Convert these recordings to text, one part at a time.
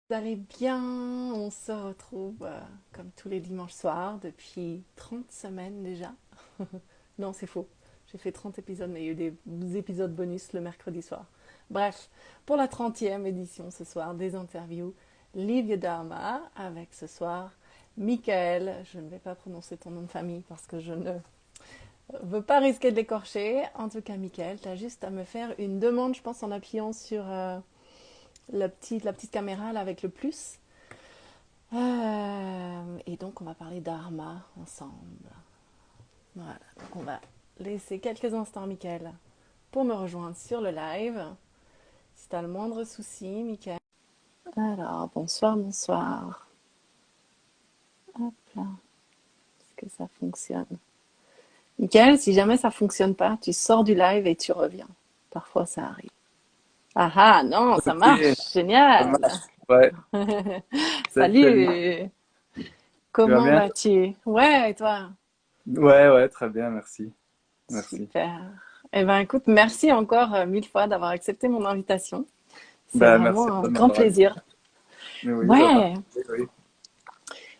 Vous allez bien? On se retrouve comme tous les dimanches soirs depuis 30 semaines déjà. Non, c'est faux. J'ai fait 30 épisodes, mais il y a eu des épisodes bonus le mercredi soir. Bref, pour la 30e édition ce soir, des interviews Livia Dharma avec ce soir Michael. Je ne vais pas prononcer ton nom de famille parce que je ne veux pas risquer de l'écorcher. En tout cas, Michael, tu as juste à me faire une demande, je pense, en appuyant sur la petite caméra là, avec le plus. Et donc, on va parler d'Arma ensemble. Voilà, donc on va laisser quelques instants, Michael, pour me rejoindre sur le live. Si tu as le moindre souci, Michael. Alors, bonsoir, bonsoir. Hop là, est-ce que ça fonctionne? Michael, si jamais ça fonctionne pas, tu sors du live et tu reviens. Parfois, ça arrive. Ah ah, non, ça Ok, marche, ça génial. marche. Ouais, salut. Salut, Tu vas comment bien? vas-tu? Ouais, et toi? Ouais, ouais, très bien, merci. Merci. Super. Eh ben, écoute, merci encore 1000 fois d'avoir accepté mon invitation. C'est Bah, merci vraiment à un toi de grand m'avoir invité. plaisir. Mais oui, bah, Ouais, parfait, oui.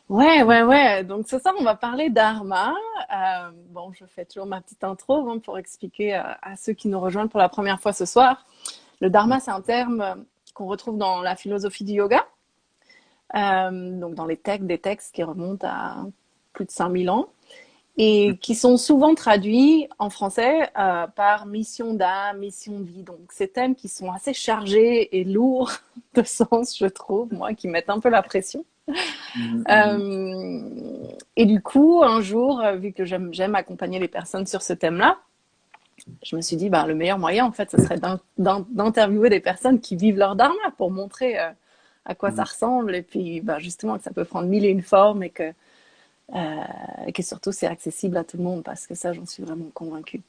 ouais, ouais, ouais. Donc, ce soir, on va parler d'Arma. Bon, je fais toujours ma petite intro hein, pour expliquer à ceux qui nous rejoignent pour la première fois ce soir. Le Dharma, c'est un terme qu'on retrouve dans la philosophie du yoga, donc dans les textes, des textes qui remontent à plus de 5000 ans. Et qui sont souvent traduits en français par mission d'âme, mission de vie. Donc, ces thèmes qui sont assez chargés et lourds de sens, je trouve, moi, qui mettent un peu la pression. Mhm, mhm. Et du coup, un jour, vu que j'aime accompagner les personnes sur ce thème-là, je me suis dit, ben, le meilleur moyen, en fait, ce serait d'interviewer des personnes qui vivent leur dharma pour montrer à quoi ça Mhm. ressemble et puis ben, justement que ça peut prendre mille et une formes et que surtout c'est accessible à tout le monde parce que ça, j'en suis vraiment convaincue.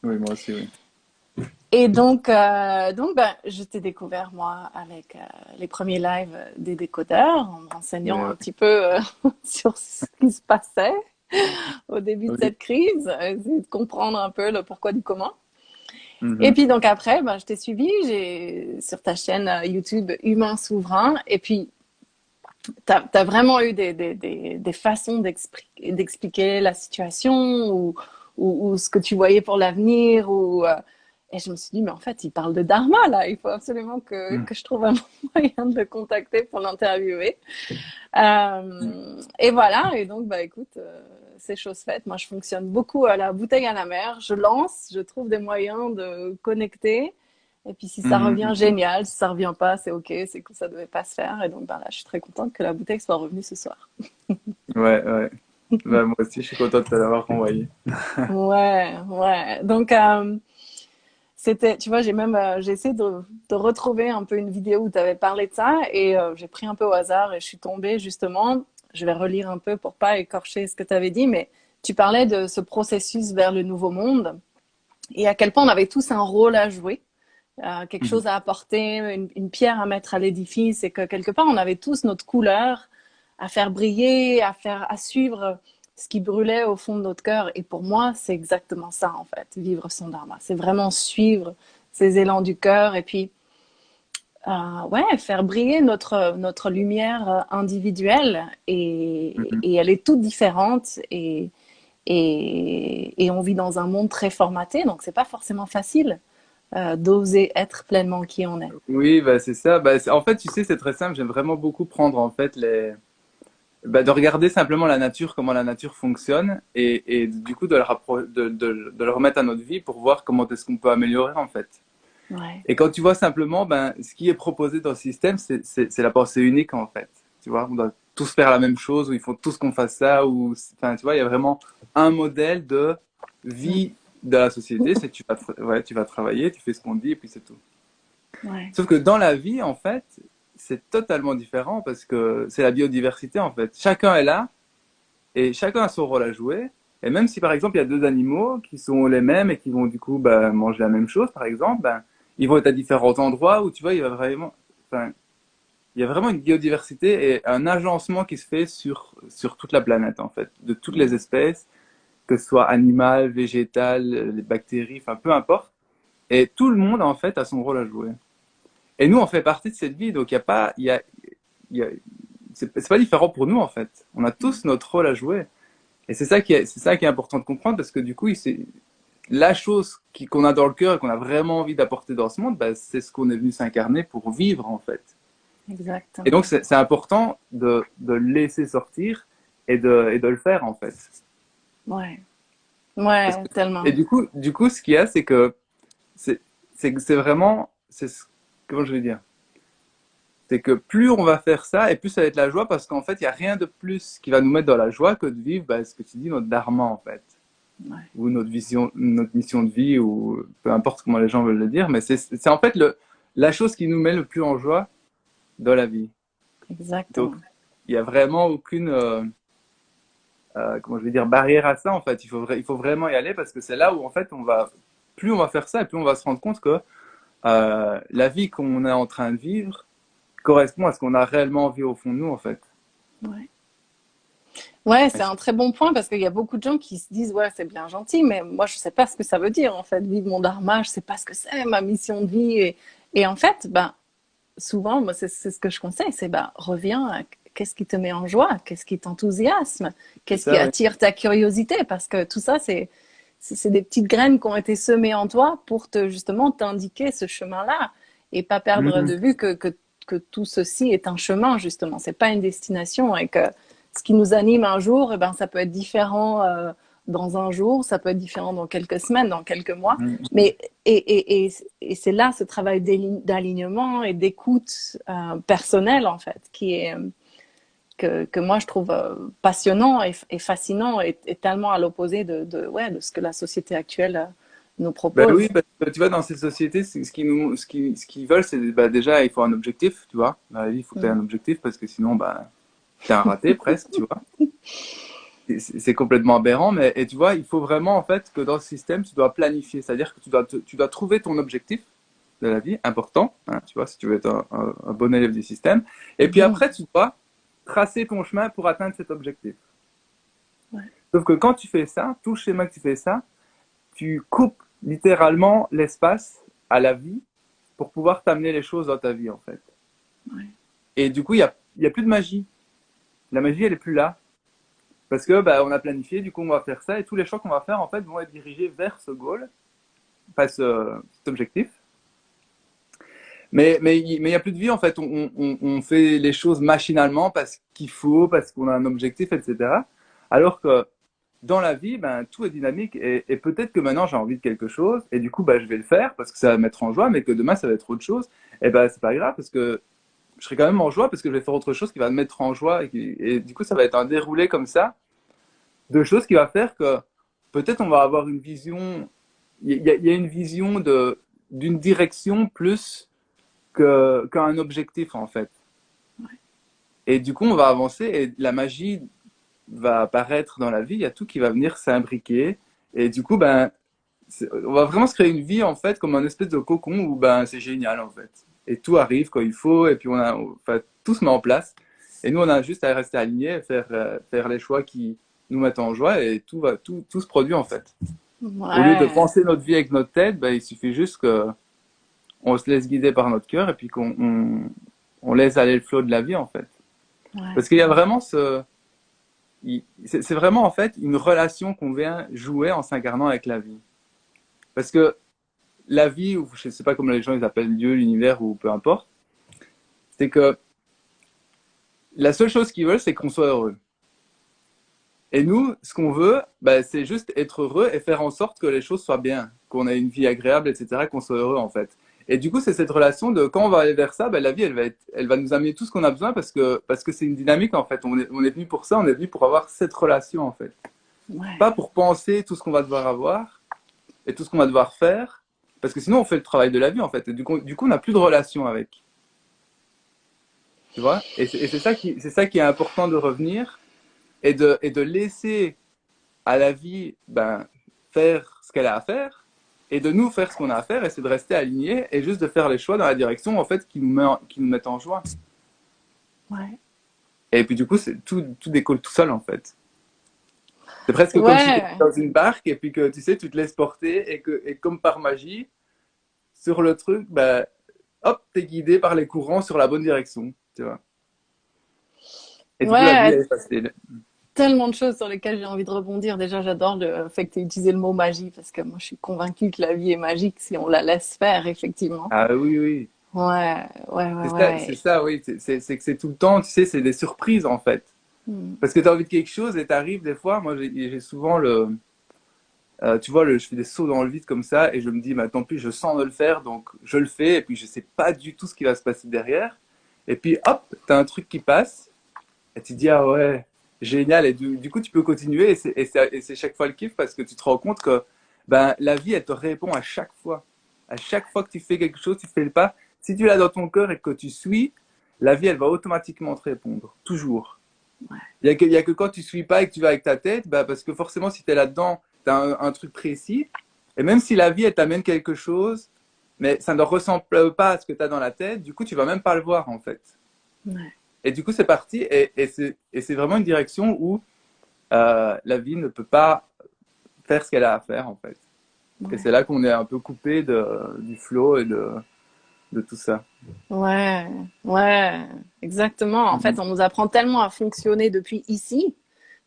Oui, moi aussi, oui. Et donc ben, je t'ai découvert, moi, avec les premiers lives des décodeurs, en me Mais, renseignant un petit peu sur ce qui se passait au début de oui. cette crise, essayer de comprendre un peu le pourquoi du comment. Et Mhm. puis donc après, ben, je t'ai suivi sur ta chaîne YouTube Humain Souverain. Et puis, tu as vraiment eu des façons d'expliquer la situation ou ce que tu voyais pour l'avenir. Et je me suis dit, mais en fait, il parle de Dharma, là. Il faut absolument Mhm. que je trouve un moyen de le contacter pour l'interviewer. Mhm. Et voilà. Et donc, bah, écoute, c'est chose faite. Moi, je fonctionne beaucoup à la bouteille à la mer. Je lance, je trouve des moyens de connecter. Et puis si ça revient, Mhm. génial. Si ça revient pas, c'est ok, c'est que ça devait pas se faire. Et donc ben là, je suis très contente que la bouteille soit revenue ce soir. Ouais, ouais. Bah, moi aussi, je suis content de te l'avoir renvoyé. Ouais, ouais. Donc c'était, tu vois, j'ai essayé de retrouver un peu une vidéo où tu avais parlé de ça et j'ai pris un peu au hasard et je suis tombée justement. Je vais relire un peu pour pas écorcher ce que tu avais dit, mais tu parlais de ce processus vers le nouveau monde et à quel point on avait tous un rôle à jouer. Quelque Mhm. chose à apporter, une pierre à mettre à l'édifice, et que quelque part on avait tous notre couleur à faire briller, à suivre ce qui brûlait au fond de notre cœur. Et pour moi, c'est exactement ça en fait, vivre son dharma. C'est vraiment suivre ces élans du cœur et puis ouais, faire briller notre lumière individuelle Mhm. et elle est toute différente et on vit dans un monde très formaté, donc c'est pas forcément facile d'oser être pleinement qui on est. Oui, bah, c'est ça. Bah, en fait, tu sais, c'est très simple. J'aime vraiment beaucoup prendre, en fait, bah, de regarder simplement la nature, comment la nature fonctionne, et du coup, de le remettre à notre vie pour voir comment est-ce qu'on peut améliorer, en fait. Ouais. Et quand tu vois simplement, ben, ce qui est proposé dans le système, c'est la pensée unique, en fait. Tu vois, on doit tous faire la même chose, ou il faut tous qu'on fasse ça, ou, enfin, tu vois, il y a vraiment un modèle de Mm. vie de la société, c'est que ouais, tu vas travailler, tu fais ce qu'on dit, et puis c'est tout. Ouais. Sauf que dans la vie, en fait, c'est totalement différent parce que c'est la biodiversité, en fait. Chacun est là, et chacun a son rôle à jouer. Et même si, par exemple, il y a deux animaux qui sont les mêmes et qui vont, du coup, ben, manger la même chose, par exemple, ben, ils vont être à différents endroits où, tu vois, enfin, il y a vraiment une biodiversité et un agencement qui se fait sur toute la planète, en fait, de toutes les Mm. espèces, que ce soit animales, végétales, les bactéries, enfin, peu importe. Et tout le monde, en fait, a son rôle à jouer. Et nous, on fait partie de cette vie, donc il y a pas, il y a, c'est pas différent pour nous en fait. On a tous notre rôle à jouer. Et c'est ça qui est important de comprendre parce que du coup, c'est la chose qu'on a dans le cœur et qu'on a vraiment envie d'apporter dans ce monde, bah, c'est ce qu'on est venu s'incarner pour vivre en fait. Et Exactement. donc, c'est important de le laisser sortir et de le faire en fait. Ouais. Parce Ouais, que, et tellement. du coup, ce qu'il y a, c'est que c'est vraiment, comment je vais dire, c'est que plus on va faire ça, et plus ça va être la joie, parce qu'en fait, il n'y a rien de plus qui va nous mettre dans la joie que de vivre, bah, ce que tu dis, notre dharma en fait, Ouais. ou notre vision, notre mission de vie, ou peu importe comment les gens veulent le dire, mais c'est en fait la chose qui nous met le plus en joie dans la vie. Donc, Exactement. il n'y a vraiment aucune, comment je vais dire, barrière à ça en fait. Il faut vraiment y aller parce que c'est là où en fait plus on va faire ça et plus on va se rendre compte que la vie qu'on est en train de vivre correspond à ce qu'on a réellement envie au fond de nous en fait. Ouais. Ouais, c'est un très bon point parce qu'il y a beaucoup de gens qui se disent ouais, c'est bien gentil, mais moi je sais pas ce que ça veut dire en fait, vivre mon dharma, je sais pas ce que c'est ma mission de vie et en fait, ben souvent moi c'est ce que je conseille, c'est ben reviens à qu'est-ce qui te met en joie, qu'est-ce qui t'enthousiasme, C'est qu'est-ce qui ça, oui. attire ta curiosité parce que tout ça c'est des petites graines qui ont été semées en toi pour te justement t'indiquer ce chemin-là et pas perdre de Mhm. vue que tout ceci est un chemin justement, c'est pas une destination et que ce qui nous anime un jour, eh ben, ça peut être différent dans un jour, ça peut être différent dans quelques semaines, dans quelques mois. Mhm. Mais et c'est là ce travail d'alignement et d'écoute personnelle en fait qui est que moi je trouve passionnant et fascinant et tellement à l'opposé ouais, de ce que la société actuelle nous Ben oui, propose. parce que tu vois, dans ces sociétés, ce qu'ils veulent, c'est bah, déjà, il faut un objectif, tu vois. Dans la vie, il faut que tu aies Mm. un objectif parce que sinon, bah, t'es un raté presque, tu vois. C'est complètement aberrant, mais et tu vois, il faut vraiment en fait que dans le système, tu dois planifier, c'est-à-dire que tu dois trouver ton objectif de la vie important, hein, tu vois, si tu veux être un bon élève du système. Et puis Mhm. après, tu dois tracer ton chemin pour atteindre cet objectif. Ouais, Sauf que quand tu fais ça, tout schéma que tu fais ça, tu coupes littéralement l'espace à la vie pour pouvoir t'amener les choses dans ta vie, en fait. ouais, Et du coup, il y a plus de magie. La magie, elle est plus là. Parce que, bah, on a planifié, du coup, on va faire ça, et tous les choix qu'on va faire, en fait, vont être dirigés vers ce goal, pas cet objectif. Mais il n'y a plus de vie, en fait. On fait les choses machinalement parce qu'il faut, parce qu'on a un objectif, etc. Alors que dans la vie, ben, tout est dynamique et peut-être que maintenant j'ai envie de quelque chose et du coup, ben, je vais le faire parce que ça va me mettre en joie, mais que demain ça va être autre chose. Et ben, c'est pas grave parce que je serai quand même en joie parce que je vais faire autre chose qui va me mettre en joie et du coup, ça va être un déroulé comme ça de choses qui va faire que peut-être on va avoir une vision, il y a une vision d'une direction plus qu'un objectif en fait. Et du coup, on va avancer et la magie va apparaître dans la vie, il y a tout qui va venir s'imbriquer. Et du coup, ben, on va vraiment se créer une vie en fait comme un espèce de cocon où ben c'est génial en fait. Et tout arrive quand il faut et puis enfin, tout se met en place. Et nous, on a juste à rester alignés, faire les choix qui nous mettent en joie et tout se produit en fait. Au lieu de ouais, penser notre vie avec notre tête, ben, il suffit juste que on se laisse guider par notre cœur et puis on laisse aller le flot de la vie en fait. ouais, Parce qu'il y a vraiment c'est vraiment en fait une relation qu'on vient jouer en s'incarnant avec la vie. Parce que la vie, ou je ne sais pas comment les gens ils appellent Dieu, l'univers ou peu importe, c'est que la seule chose qu'ils veulent, c'est qu'on soit heureux. Et nous, ce qu'on veut, bah, c'est juste être heureux et faire en sorte que les choses soient bien, qu'on ait une vie agréable, etc., qu'on soit heureux en fait. Et du coup, c'est cette relation de quand on va aller vers ça, bah, la vie, elle va nous amener tout ce qu'on a besoin parce que c'est une dynamique en fait. On est venu pour ça, on est venu pour avoir cette relation en fait. ouais. Pas pour penser tout ce qu'on va devoir avoir et tout ce qu'on va devoir faire, parce que sinon on fait le travail de la vie en fait. Et du coup on n'a plus de relation avec. Tu vois. Et c'est ça qui est important de revenir et de laisser à la vie ben, faire ce qu'elle a à faire et de nous faire ce qu'on a à faire et c'est de rester alignés et juste de faire les choix dans la direction en fait qui nous mettent en joie. Ouais. Et puis du coup tout découle tout seul en fait. C'est presque comme si tu étais Ouais, dans une barque et puis que tu sais tu te laisses porter et comme par magie sur le truc, ben, hop, t'es guidé par les courants sur la bonne direction, tu vois. Et du coup, la vie, Ouais, elle est facile. tellement de choses sur lesquelles j'ai envie de rebondir. Déjà, j'adore le fait que tu aies utilisé le mot magie parce que moi, je suis convaincue que la vie est magique si on la laisse faire, effectivement. Ah oui, oui. Ouais, ouais, ouais, ouais. C'est ça, oui. C'est que c'est tout le temps, tu sais, c'est des surprises, en fait. Hmm. Parce que tu as envie de quelque chose et t'arrives des fois, moi, j'ai souvent tu vois, je fais des sauts dans le vide comme ça et je me dis, bah, tant pis, je sens de le faire, donc je le fais et puis je sais pas du tout ce qui va se passer derrière. Et puis, hop, t'as un truc qui passe et tu te dis, ah ouais, génial. Et du coup, tu peux continuer et c'est chaque fois le kiff parce que tu te rends compte que ben, la vie, elle te répond à chaque fois. À chaque fois que tu fais quelque chose, tu fais le pas. Si tu l'as dans ton cœur et que tu suis, la vie, elle va automatiquement te répondre. Toujours. Il y a que quand tu suis pas et que tu vas avec ta tête, bah, parce que forcément, si tu es là-dedans, tu as un truc précis. Et même si la vie, elle t'amène quelque chose, mais ça ne ressemble pas à ce que tu as dans la tête, du coup, tu vas même pas le voir, en fait. Ouais, Et du coup, c'est parti. Et c'est vraiment une direction où la vie ne peut pas faire ce qu'elle a à faire, en fait. Et ouais. c'est là qu'on est un peu coupé du flow et de tout ça. Ouais, ouais, exactement. En fait, Mhm. on nous apprend tellement à fonctionner depuis ici,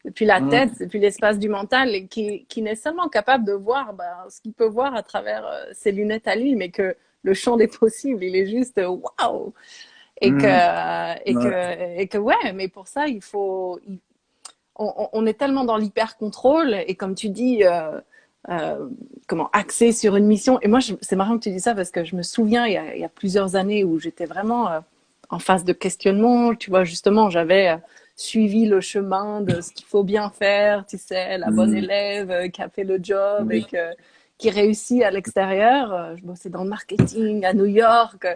depuis la tête, Mhm. depuis l'espace du mental, et qui n'est seulement capable de voir ce qu'il peut voir à travers ses lunettes à lui, mais que le champ des possibles, il est juste waouh! Mhm. Ouais. Et que ouais, mais pour ça, on est tellement dans l'hyper contrôle et comme tu dis, comment axé sur une mission. Et moi, c'est marrant que tu dis ça parce que je me souviens il y a plusieurs années où j'étais vraiment en phase de questionnement. Tu vois, justement, j'avais suivi le chemin de ce qu'il faut bien faire, tu sais, la bonne Mhm. élève qui a fait le job Oui. qui réussit à l'extérieur. Je bossais dans le marketing à New York.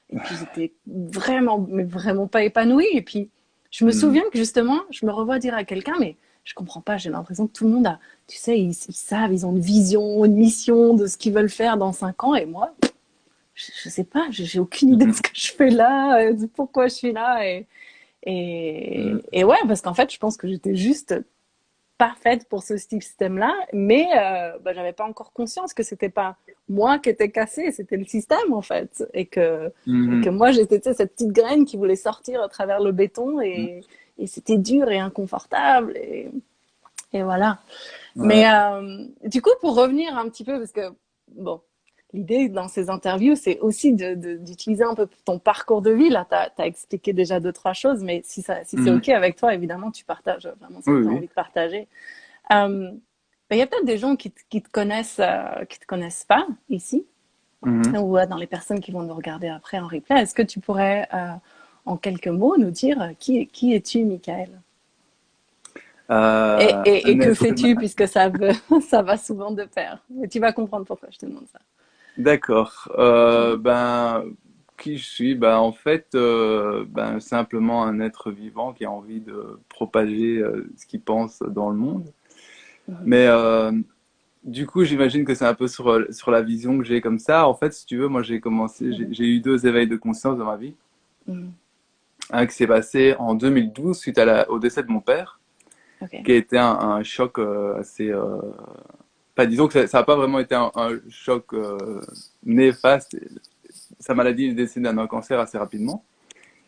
Et puis j'étais vraiment, mais vraiment pas épanouie. Et puis je me Mhm. souviens que justement, je me revois dire à quelqu'un, mais je comprends pas, j'ai l'impression que tout le monde a, tu sais, ils savent, ils ont une vision, une mission de ce qu'ils veulent faire dans 5 ans. Et moi, je sais pas, j'ai aucune idée de ce Mhm. que je fais là, de pourquoi je suis là. Mhm. Et ouais, parce qu'en fait, je pense que j'étais juste pas faite pour ce système-là, mais j'avais pas encore conscience que c'était pas moi qui était cassée, c'était le système en fait, et que Mhm. moi j'étais cette petite graine qui voulait sortir à travers le béton et c'était dur et inconfortable et voilà. Mais Ouais. du coup, pour revenir un petit peu, parce que bon, l'idée dans ces interviews, c'est aussi d'utiliser un peu ton parcours de vie. Là, tu as expliqué déjà deux, trois choses, mais si c'est OK Mhm. avec toi, évidemment, tu partages vraiment ce Oui, que tu as oui. envie de partager. Euh, il y a peut-être des gens qui te connaissent pas ici, Mhm. ou dans les personnes qui vont nous regarder après en replay. Est-ce que tu pourrais, en quelques mots, nous dire qui es-tu, Michael? Et Un que être fais-tu, humain. puisque ça va souvent de pair. Mais tu vas comprendre pourquoi je te demande ça. D'accord. Ben, qui je suis? Ben, en fait, ben, simplement un être vivant qui a envie de propager ce qu'il pense dans le monde. Mhm, Mais du coup, j'imagine que c'est un peu sur la vision que j'ai comme ça. En fait, si tu veux, moi, mhm, j'ai eu deux éveils de conscience dans ma vie. mhm. Un qui s'est passé en 2012 suite au décès de mon père, Ok. qui a été un choc assez enfin, disons que ça n'a pas vraiment été un choc néfaste. Sa maladie, il est décédé d'un cancer assez rapidement.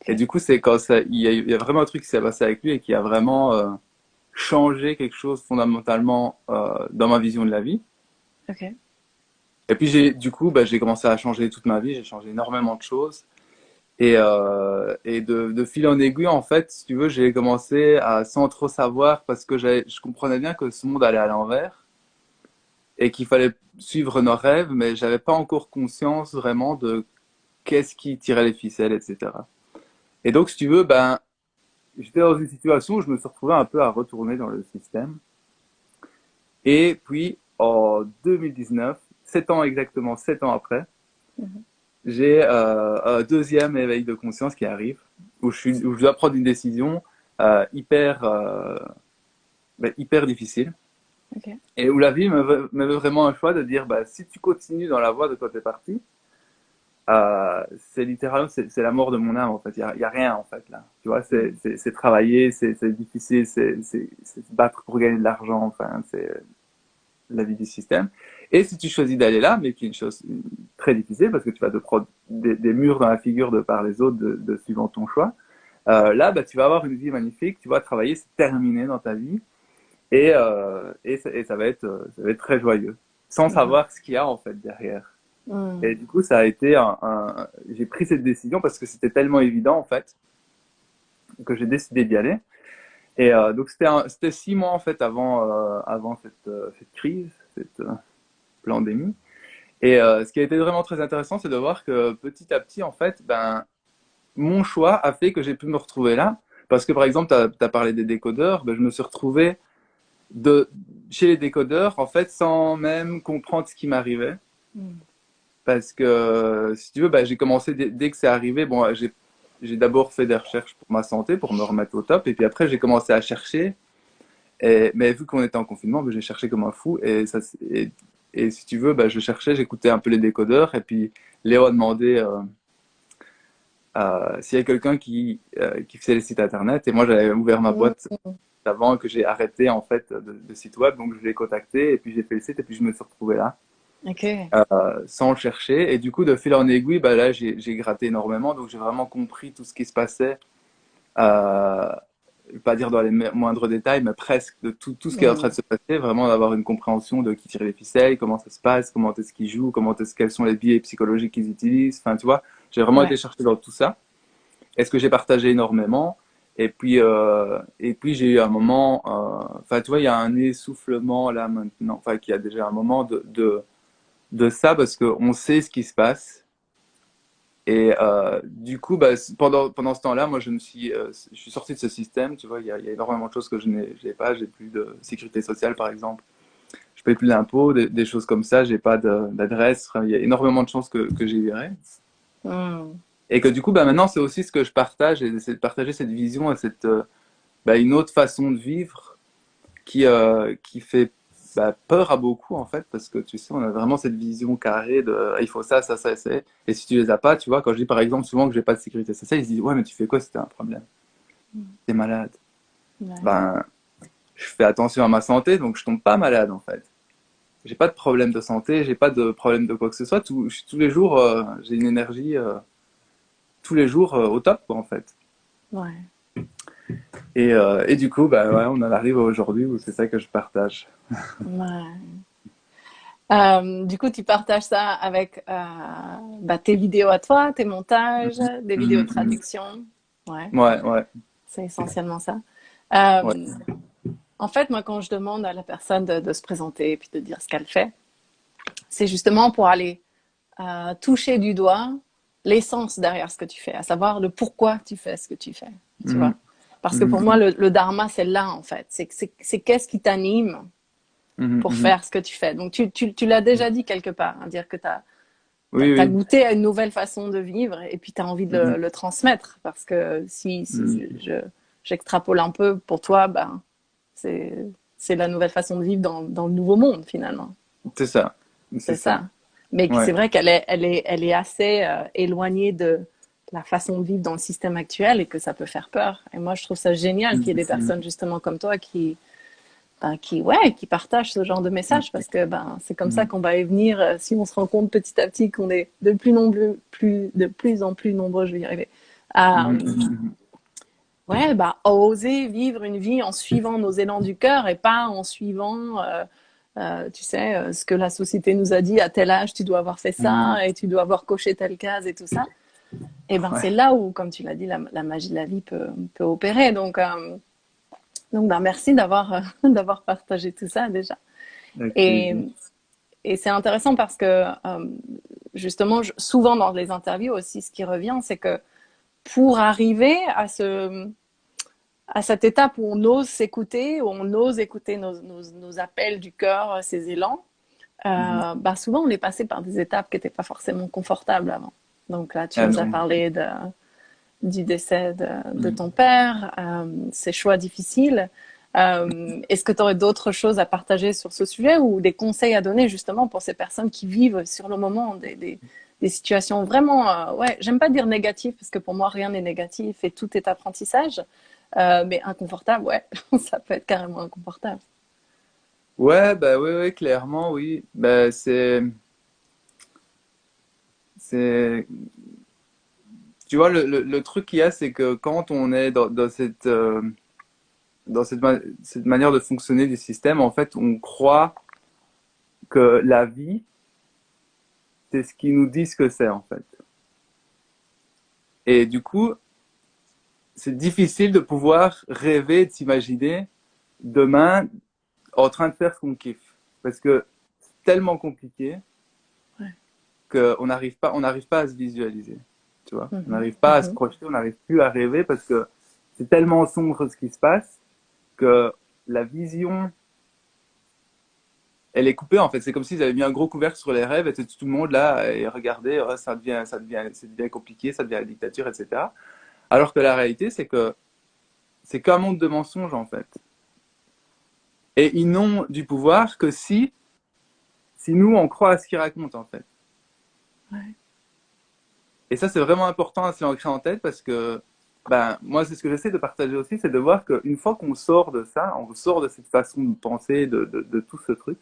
Et Ok. du coup, c'est quand il y a vraiment un truc qui s'est passé avec lui et qui a vraiment changé quelque chose fondamentalement dans ma vision de la vie. Ok. Et puis du coup, bah, j'ai commencé à changer toute ma vie. J'ai changé énormément de choses. Et de fil en aiguille, en fait, si tu veux, j'ai commencé à sans trop savoir parce que je comprenais bien que ce monde allait à l'envers et qu'il fallait suivre nos rêves, mais j'avais pas encore conscience vraiment de qu'est-ce qui tirait les ficelles, etc. Et donc, si tu veux, ben, j'étais dans une situation où je me suis retrouvé un peu à retourner dans le système. Et puis, en 2019, 7 ans exactement, 7 ans après, Mhm. j'ai un deuxième éveil de conscience qui arrive, où je dois prendre une décision hyper difficile, Ok. et où la vie me veut vraiment un choix de dire, bah, si tu continues dans la voie de quoi tu es parti, c'est littéralement c'est la mort de mon âme en fait. Il y a rien en fait là. Tu vois, Mhm. c'est travailler, c'est difficile, c'est se battre pour gagner de l'argent. Enfin, c'est la vie du système. Et si tu choisis d'aller là, mais qui est une chose très difficile parce que tu vas te prendre des murs dans la figure de par les autres de suivant ton choix, là, bah, tu vas avoir une vie magnifique, tu vas travailler, c'est terminé dans ta vie, et ça va être très joyeux, sans Mhm. savoir ce qu'il y a en fait derrière. Et Mhm. du coup, ça a été j'ai pris cette décision parce que c'était tellement évident en fait que j'ai décidé d'y aller. Et donc c'était 6 mois en fait avant cette crise, cette pandémie. Et ce qui a été vraiment très intéressant, c'est de voir que petit à petit, en fait, ben, mon choix a fait que j'ai pu me retrouver là. Parce que par exemple, tu as parlé des décodeurs, ben, je me suis retrouvé de, chez les décodeurs, en fait, sans même comprendre ce qui m'arrivait. Mhm. Parce que, si tu veux, ben, j'ai commencé dès que c'est arrivé. Bon, j'ai d'abord fait des recherches pour ma santé, pour me remettre au top. Et puis après, j'ai commencé à chercher. Mais vu qu'on était en confinement, ben, j'ai cherché comme un fou. Et si tu veux, ben, je cherchais, j'écoutais un peu les décodeurs. Et puis, Léo a demandé s'il y a quelqu'un qui faisait les sites internet. Et moi, j'avais ouvert ma boîte Mhm. avant que j'ai arrêté en fait de site web. Donc, je l'ai contacté et puis j'ai fait le site et puis je me suis retrouvé là Ok. sans le chercher. Et du coup, de fil en aiguille, bah, là, j'ai gratté énormément. Donc, j'ai vraiment compris tout ce qui se passait. Euh, je vais pas dire dans les moindres détails, mais presque de tout ce qui est en train de Mhm. se passer, vraiment d'avoir une compréhension de qui tire les ficelles, comment ça se passe, comment est-ce qu'ils jouent, quels sont les biais psychologiques qu'ils utilisent. Enfin, tu vois, j'ai vraiment été Ouais. chercher dans tout ça. Est-ce que j'ai partagé énormément? Et puis j'ai eu un moment, enfin, tu vois, il y a un essoufflement là maintenant, enfin, qu'il y a déjà un moment de ça parce qu'on sait ce qui se passe. Et du coup, bah, pendant ce temps-là, moi, je suis sorti de ce système. Tu vois, il y a énormément de choses que j'ai pas. J'ai plus de sécurité sociale, par exemple. Je paye plus d'impôts, des choses comme ça. J'ai pas d'adresse. Enfin, il y a énormément de choses que j'ai virées. Mhm. Et que du coup, bah, maintenant, c'est aussi ce que je partage, et c'est de partager cette vision et bah, une autre façon de vivre qui fait bah, peur à beaucoup, en fait, parce que tu sais, on a vraiment cette vision carrée de il faut ça, ça, ça, ça. Et si tu les as pas, tu vois, quand je dis par exemple souvent que j'ai pas de sécurité sociale, ils se disent ouais, mais tu fais quoi si t'as un problème? T'es malade. Ouais. Ben, je fais attention à ma santé, donc je tombe pas malade, en fait. J'ai pas de problème de santé, j'ai pas de problème de quoi que ce soit. Tous les jours, j'ai une énergie tous les jours au top, quoi, en fait. Ouais. Et du coup, bah, ouais, on en arrive à aujourd'hui où c'est ça que je partage. Ouais. Du coup, tu partages ça avec bah, tes vidéos à toi, tes montages, des vidéos de Mhm, mhm. traduction. Ouais, Ouais, ouais, c'est essentiellement ça. ouais. Euh, En fait, moi, quand je demande à la personne de se présenter et puis de dire ce qu'elle fait, c'est justement pour aller toucher du doigt l'essence derrière ce que tu fais, à savoir le pourquoi tu fais ce que tu fais, tu vois. Mhm, Parce que pour moi, mhm, le dharma, c'est là, en fait. C'est qu'est-ce qui t'anime mhm, pour mhm. faire ce que tu fais. Donc, tu l'as déjà dit quelque part, hein, dire que Oui, t'as oui. goûté à une nouvelle façon de vivre et puis tu as envie de Mhm, le transmettre. Parce que si mhm. j'extrapole un peu, pour toi, ben, c'est, c'est la nouvelle façon de vivre dans le nouveau monde, finalement. C'est ça. C'est C'est ça. ça. Mais c'est Ouais. vrai elle est assez éloignée de la façon de vivre dans le système actuel et que ça peut faire peur. Et moi, je trouve ça génial qu'il y ait Mhm, des mhm, personnes justement comme toi ouais, qui partagent ce genre de message parce que ben, c'est comme ça mhm, qu'on va y venir si on se rend compte petit à petit qu'on est de plus en plus nombreux, je vais y arriver, à, mhm, mhm, ouais, bah, à oser vivre une vie en suivant nos élans du cœur et pas en suivant tu sais, ce que la société nous a dit à tel âge, tu dois avoir fait ça mhm. et tu dois avoir coché telle case et tout ça. Et ben Ouais. c'est là où, comme tu l'as dit, la magie de la vie peut opérer. Donc ben, merci d'avoir d'avoir partagé tout ça déjà. Avec Et, plaisir. et c'est intéressant parce que justement, souvent dans les interviews aussi, ce qui revient, c'est que pour arriver à cette étape où on ose s'écouter, où on ose écouter nos appels du cœur, ces élans, Mhm. bah souvent on est passé par des étapes qui n'étaient pas forcément confortables avant. Donc là, tu Ah nous as non. parlé du décès de Mhm. ton père, ces choix difficiles. Est-ce que tu aurais d'autres choses à partager sur ce sujet ou des conseils à donner justement pour ces personnes qui vivent sur le moment des situations vraiment, ouais, j'aime pas dire négatives parce que pour moi rien n'est négatif et tout est apprentissage, mais inconfortable, ouais, ça peut être carrément inconfortable. Ouais, bah oui, oui, clairement, oui. Bah, c'est, tu vois, le truc qu'il y a, c'est que quand on est dans cette manière de fonctionner du système, en fait, on croit que la vie, c'est ce qu'ils nous disent que c'est, en fait. Et du coup, c'est difficile de pouvoir rêver, de s'imaginer demain en train de faire ce qu'on kiffe. Parce que c'est tellement compliqué Ouais. on n'arrive pas à se visualiser. Tu vois, on Mhm, n'arrive pas à se mhm. projeter, on n'arrive plus à rêver parce que c'est tellement sombre ce qui se passe que la vision, elle est coupée en fait. C'est comme s'ils avaient mis un gros couvercle sur les rêves et tout le monde là et regardez, oh, ça devient compliqué, ça devient la dictature, etc. Alors que la réalité, c'est que c'est qu'un monde de mensonges en fait. Et ils n'ont du pouvoir que si nous on croit à ce qu'ils racontent en fait. Ouais. Et ça, c'est vraiment important à se l'ancrer en tête parce que, ben, moi, c'est ce que j'essaie de partager aussi, c'est de voir qu'une fois qu'on sort de ça, on sort de cette façon de penser, de tout ce truc,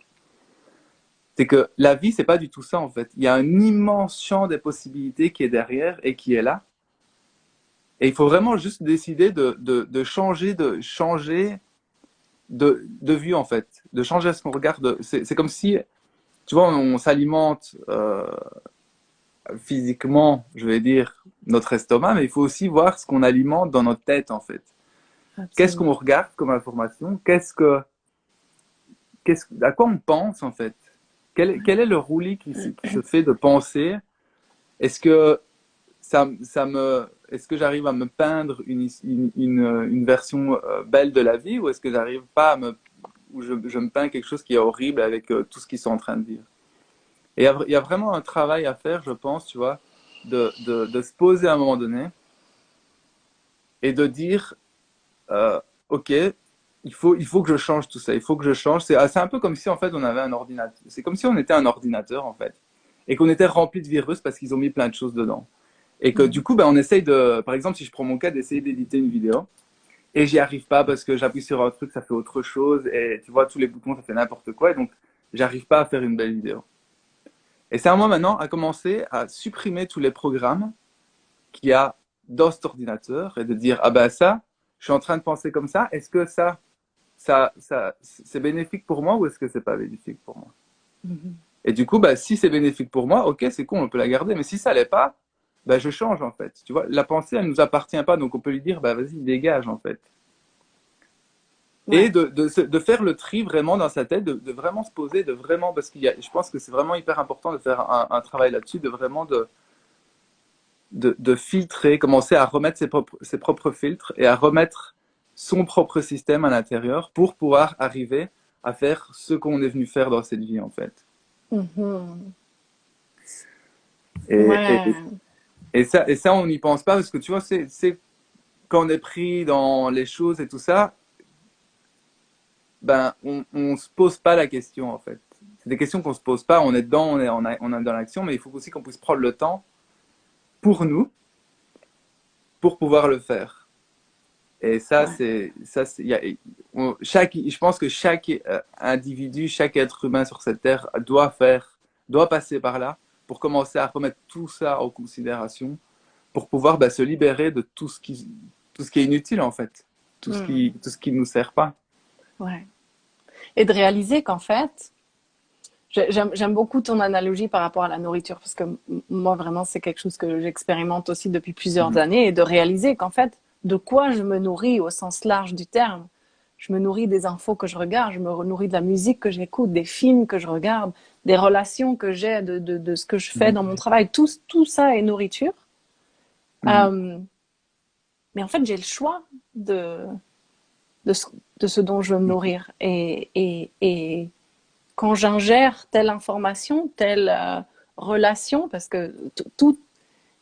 c'est que la vie, c'est pas du tout ça, en fait. Il y a un immense champ des possibilités qui est derrière et qui est là. Et il faut vraiment juste décider de changer de vue, en fait, de changer ce qu'on regarde. C'est comme si, tu vois, on s'alimente physiquement, je vais dire, notre estomac, mais il faut aussi voir ce qu'on alimente dans notre tête, en fait. Qu'est-ce qu'on Absolument. regarde comme information? À quoi on pense, en fait? Quel est le roulis qui se fait de penser? Est-ce que est-ce que j'arrive à me peindre une version belle de la vie ou est-ce que j'arrive pas ou je me peins quelque chose qui est horrible avec tout ce qu'ils sont en train de dire? Et il y a vraiment un travail à faire, je pense, tu vois, de se poser à un moment donné et de dire, ok, il faut que je change tout ça, il faut que je change. C'est un peu comme si en fait on avait un ordinateur. C'est comme si on était un ordinateur en fait et qu'on était rempli de virus parce qu'ils ont mis plein de choses dedans. Et que du Mhm. coup, ben, on essaye de, par exemple, si je prends mon cas, d'essayer d'éditer une vidéo et j'y arrive pas parce que j'appuie sur un truc, ça fait autre chose et tu vois, tous les boutons, ça fait n'importe quoi et donc j'arrive pas à faire une belle vidéo. Et c'est à moi maintenant à commencer à supprimer tous les programmes qu'il y a dans cet ordinateur et de dire, ah ben ça, je suis en train de penser comme ça, est-ce que c'est bénéfique pour moi ou est-ce que c'est pas bénéfique pour moi? Mhm. Et du coup, bah, si c'est bénéfique pour moi, ok, c'est cool, on peut la garder. Mais si ça l'est pas, bah, je change en fait. Tu vois, la pensée, elle nous appartient pas, donc on peut lui dire, bah, vas-y, dégage en fait. Et Ouais. de faire le tri vraiment dans sa tête, de vraiment se poser, de vraiment, parce je pense que c'est vraiment hyper important de faire un travail là-dessus, de vraiment de filtrer, commencer à remettre ses propres filtres et à remettre son propre système à l'intérieur pour pouvoir arriver à faire ce qu'on est venu faire dans cette vie en fait. Mhm. Et, et, Ouais. et ça, on n'y pense pas parce que tu vois, c'est quand on est pris dans les choses et tout ça, ben, on se pose pas la question en fait. C'est des questions qu'on se pose pas. On est dedans, on est dans l'action, mais il faut aussi qu'on puisse prendre le temps pour nous, pour pouvoir le faire. Et Ouais. je pense que chaque individu, chaque être humain sur cette terre doit passer par là pour commencer à remettre tout ça en considération, pour pouvoir bah, se libérer de tout ce qui est inutile en fait, Mhm. tout ce qui ne nous sert pas. Ouais. Et de réaliser qu'en fait, j'aime beaucoup ton analogie par rapport à la nourriture, parce que moi, vraiment, c'est quelque chose que j'expérimente aussi depuis plusieurs Mhm. années, et de réaliser qu'en fait, de quoi je me nourris au sens large du terme. Je me nourris des infos que je regarde, je me nourris de la musique que j'écoute, des films que je regarde, des relations que j'ai, de ce que je fais dans mon Mhm. travail. Tout ça est nourriture. Mhm. Euh, mais en fait, j'ai le choix de, de, ce, de ce dont je veux me nourrir. Et quand j'ingère telle information, telle relation, parce que tout,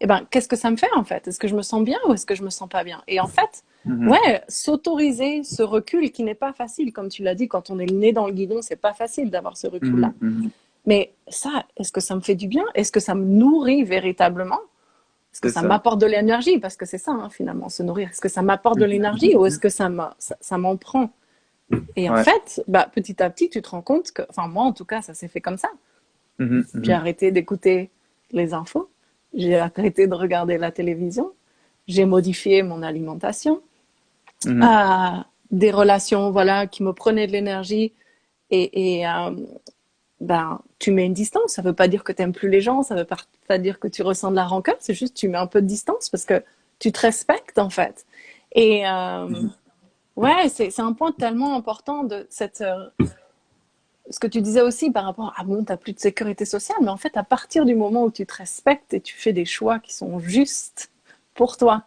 eh ben, qu'est-ce que ça me fait en fait? Est-ce que je me sens bien ou est-ce que je me sens pas bien? Et en fait, Mhm. ouais, s'autoriser ce recul qui n'est pas facile, comme tu l'as dit, quand on est le nez dans le guidon, c'est pas facile d'avoir ce recul-là. Mhm. Mhm. Mais ça, est-ce que ça me fait du bien? Est-ce que ça me nourrit véritablement? Est-ce que C'est ça ça. m'apporte de l'énergie? Parce que c'est ça, hein, finalement, se nourrir. Est-ce que ça m'apporte de l'énergie ou est-ce que ça m'en prend? Et en Ouais. fait, bah, petit à petit, tu te rends compte que, enfin, moi, en tout cas, ça s'est fait comme ça. Mhm. J'ai Mhm. arrêté d'écouter les infos. J'ai arrêté de regarder la télévision. J'ai modifié mon alimentation. Mhm. Des relations, voilà, qui me prenaient de l'énergie. Ben, tu mets une distance. Ça veut pas dire que tu aimes plus les gens. Ça veut pas dire que tu ressens de la rancœur. C'est juste tu mets un peu de distance parce que tu te respectes, en fait. Et Mhm. ouais, c'est un point tellement important de cette ce que tu disais aussi par rapport à bon, t'as plus de sécurité sociale, mais en fait, à partir du moment où tu te respectes et tu fais des choix qui sont justes pour toi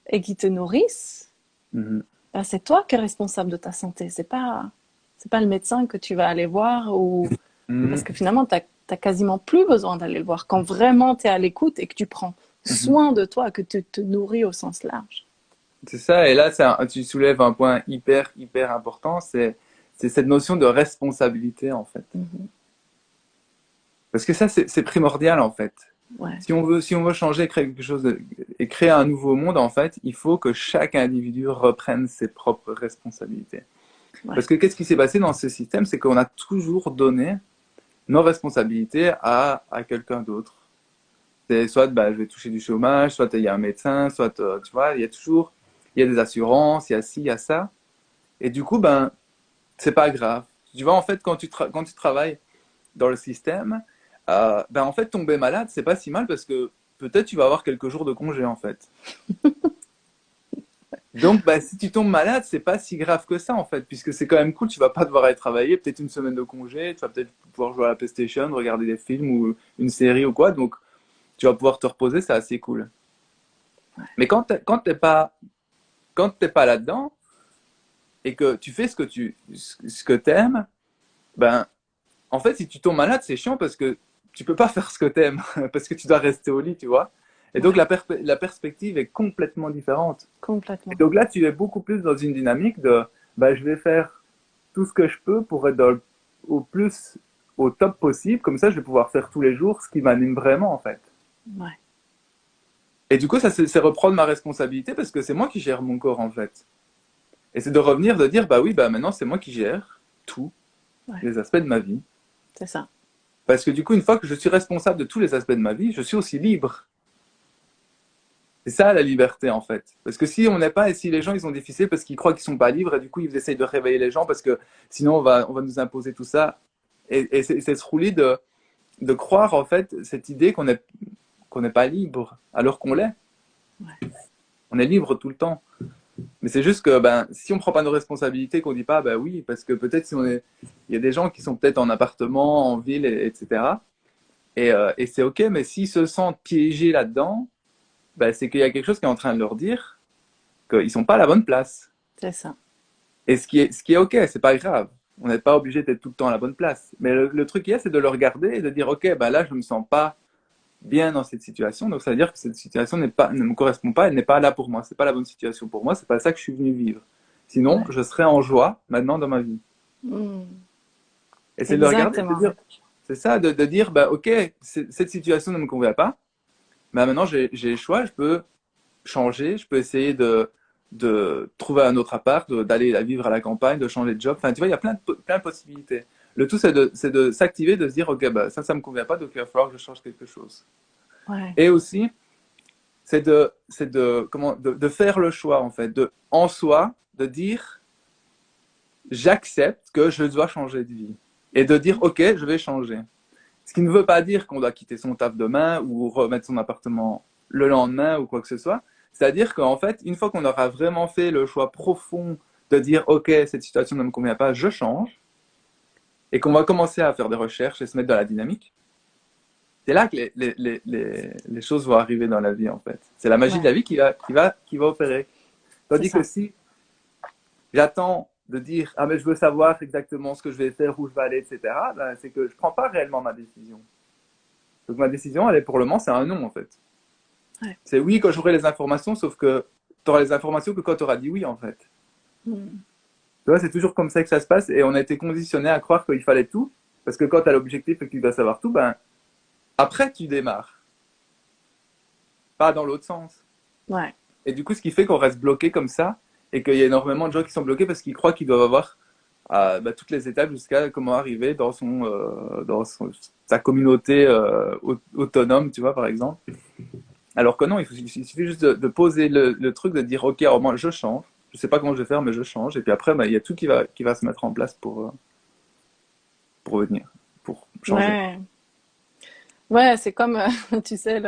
et qui te nourrissent, Mhm. ben, c'est toi qui es responsable de ta santé. C'est pas le médecin que tu vas aller voir ou parce Mhm. que finalement, t'as quasiment plus besoin d'aller le voir quand vraiment tu es à l'écoute et que tu prends Mhm. soin de toi, que tu te nourris au sens large. C'est ça, et là, tu soulèves un point hyper important, c'est cette notion de responsabilité, en fait. Mhm. Parce que ça, c'est primordial, en fait. Ouais, Si on veut changer, créer quelque chose et créer un nouveau monde, en fait, il faut que chaque individu reprenne ses propres responsabilités. ouais, Parce que qu'est-ce qui s'est passé dans ce système? C'est qu'on a toujours donné nos responsabilités à quelqu'un d'autre. C'est soit bah, je vais toucher du chômage, soit il y a un médecin, soit tu vois, il y a des assurances, il y a ci, il y a ça. Et du coup, ben, c'est pas grave. Tu vois, en fait, quand tu travailles dans le système, ben, en fait, tomber malade, c'est pas si mal parce que peut-être tu vas avoir quelques jours de congé, en fait. Donc, bah, si tu tombes malade, c'est pas si grave que ça, en fait, puisque c'est quand même cool, tu vas pas devoir aller travailler, peut-être une semaine de congé, tu vas peut-être pouvoir jouer à la PlayStation, regarder des films ou une série ou quoi, donc tu vas pouvoir te reposer, c'est assez cool. Mais quand t'es pas là-dedans, et que tu fais ce que t'aimes, ben, en fait, si tu tombes malade, c'est chiant parce que tu peux pas faire ce que t'aimes, parce que tu dois rester au lit, tu vois. Et donc, ouais, la perspective est complètement différente. Et complètement. donc là, tu es beaucoup plus dans une dynamique de, bah, je vais faire tout ce que je peux pour être au plus, au top possible. Comme ça, je vais pouvoir faire tous les jours ce qui m'anime vraiment, en fait. Ouais, Et du coup, ça, c'est reprendre ma responsabilité parce que c'est moi qui gère mon corps, en fait. Et c'est de revenir, de dire, bah oui, bah maintenant, c'est moi qui gère tous ouais, les aspects de ma vie. c'est ça. Parce que du coup, une fois que je suis responsable de tous les aspects de ma vie, je suis aussi libre. C'est ça la liberté en fait. Parce que si on n'est pas, et si les gens ils sont difficiles parce qu'ils croient qu'ils sont pas libres, et du coup ils essayent de réveiller les gens parce que sinon on va nous imposer tout ça. Et c'est ce roulis de croire en fait cette idée qu'on n'est pas libre, alors qu'on l'est. Ouais. On est libre tout le temps. Mais c'est juste que ben, si on prend pas nos responsabilités, qu'on dit pas, ben oui, parce que peut-être si on est. Il y a des gens qui sont peut-être en appartement, en ville, etc. Et c'est ok, mais s'ils se sentent piégés là-dedans, ben, c'est qu'il y a quelque chose qui est en train de leur dire qu'ils sont pas à la bonne place. C'est ça. Et ce qui est ok, c'est pas grave. On n'est pas obligé d'être tout le temps à la bonne place. Mais le truc qu'il y a, c'est de le regarder et de dire, ok, ben là, je me sens pas bien dans cette situation. Donc ça veut dire que cette situation ne me correspond pas, elle n'est pas là pour moi. C'est pas la bonne situation pour moi. C'est pas ça que je suis venu vivre. Sinon, Ouais. je serais en joie maintenant dans ma vie. Mm. Et c'est de le regarder et de Exactement. dire, c'est ça, de dire, bah, ok, cette situation ne me convient pas. Mais maintenant, j'ai le choix. Je peux changer. Je peux essayer de trouver un autre appart, d'aller vivre à la campagne, de changer de job. Enfin, tu vois, il y a plein de possibilités. Le tout, c'est de s'activer, de se dire, OK, bah, ça me convient pas, donc il va falloir que je change quelque chose. Ouais. Et aussi, de faire le choix, en fait, en soi, de dire, j'accepte que je dois changer de vie. Et de dire, OK, je vais changer. Ce qui ne veut pas dire qu'on doit quitter son taf demain ou remettre son appartement le lendemain ou quoi que ce soit. C'est-à-dire qu'en fait, une fois qu'on aura vraiment fait le choix profond de dire OK, cette situation ne me convient pas, je change, et qu'on va commencer à faire des recherches et se mettre dans la dynamique, c'est là que les choses vont arriver dans la vie en fait. C'est la magie de Ouais. la vie qui va opérer. C'est Tandis que ça. si j'attends de dire ah mais je veux savoir exactement ce que je vais faire, où je vais aller, etc., ben, c'est que je ne prends pas réellement ma décision. Donc ma décision, elle est pour le moment, c'est un non en fait. Ouais. C'est oui quand j'aurai les informations, sauf que tu auras les informations que quand tu auras dit oui, en fait. Mm. Tu vois, c'est toujours comme ça que ça se passe et on a été conditionné à croire qu'il fallait tout, parce que quand tu as l'objectif et que tu dois savoir tout, ben, après tu démarres, pas dans l'autre sens. Ouais. Et du coup, ce qui fait qu'on reste bloqué comme ça et qu'il y a énormément de gens qui sont bloqués parce qu'ils croient qu'ils doivent avoir bah, toutes les étapes jusqu'à comment arriver sa communauté autonome, tu vois, par exemple. Alors que non, il suffit juste de poser le truc, de dire, OK, alors moi, je change. Je sais pas comment je vais faire, mais je change. Et puis après, bah, il y a tout qui va se mettre en place pour venir, pour changer. Ouais, ouais, c'est comme, tu sais,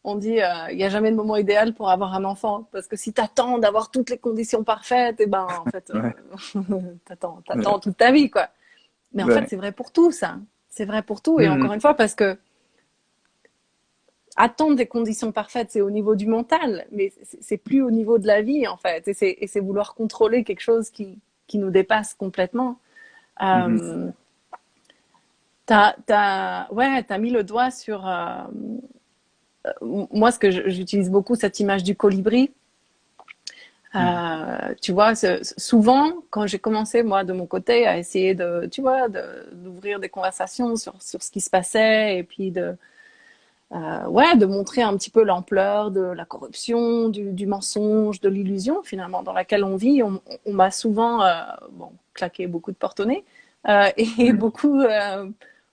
on dit, il n'y a jamais de moment idéal pour avoir un enfant, parce que si tu attends d'avoir toutes les conditions parfaites, et ben, en fait, Ouais, t'attends toute ta vie, quoi. Mais en fait, ouais. c'est vrai pour tout, ça. C'est vrai pour tout. Et Mhm. encore une fois, parce que attendre des conditions parfaites, c'est au niveau du mental, mais c'est plus au niveau de la vie, en fait. Et c'est vouloir contrôler quelque chose qui nous dépasse complètement. Mhm. Euh, ouais, t'as mis le doigt sur, moi, j'utilise beaucoup cette image du colibri. Mhm. Tu vois, souvent, quand j'ai commencé, moi, de mon côté, à essayer tu vois, d'ouvrir des conversations sur ce qui se passait et puis ouais, de montrer un petit peu l'ampleur de la corruption, du mensonge, de l'illusion, finalement, dans laquelle on vit, on m'a souvent, bon, claqué beaucoup de porte au nez, et Mhm.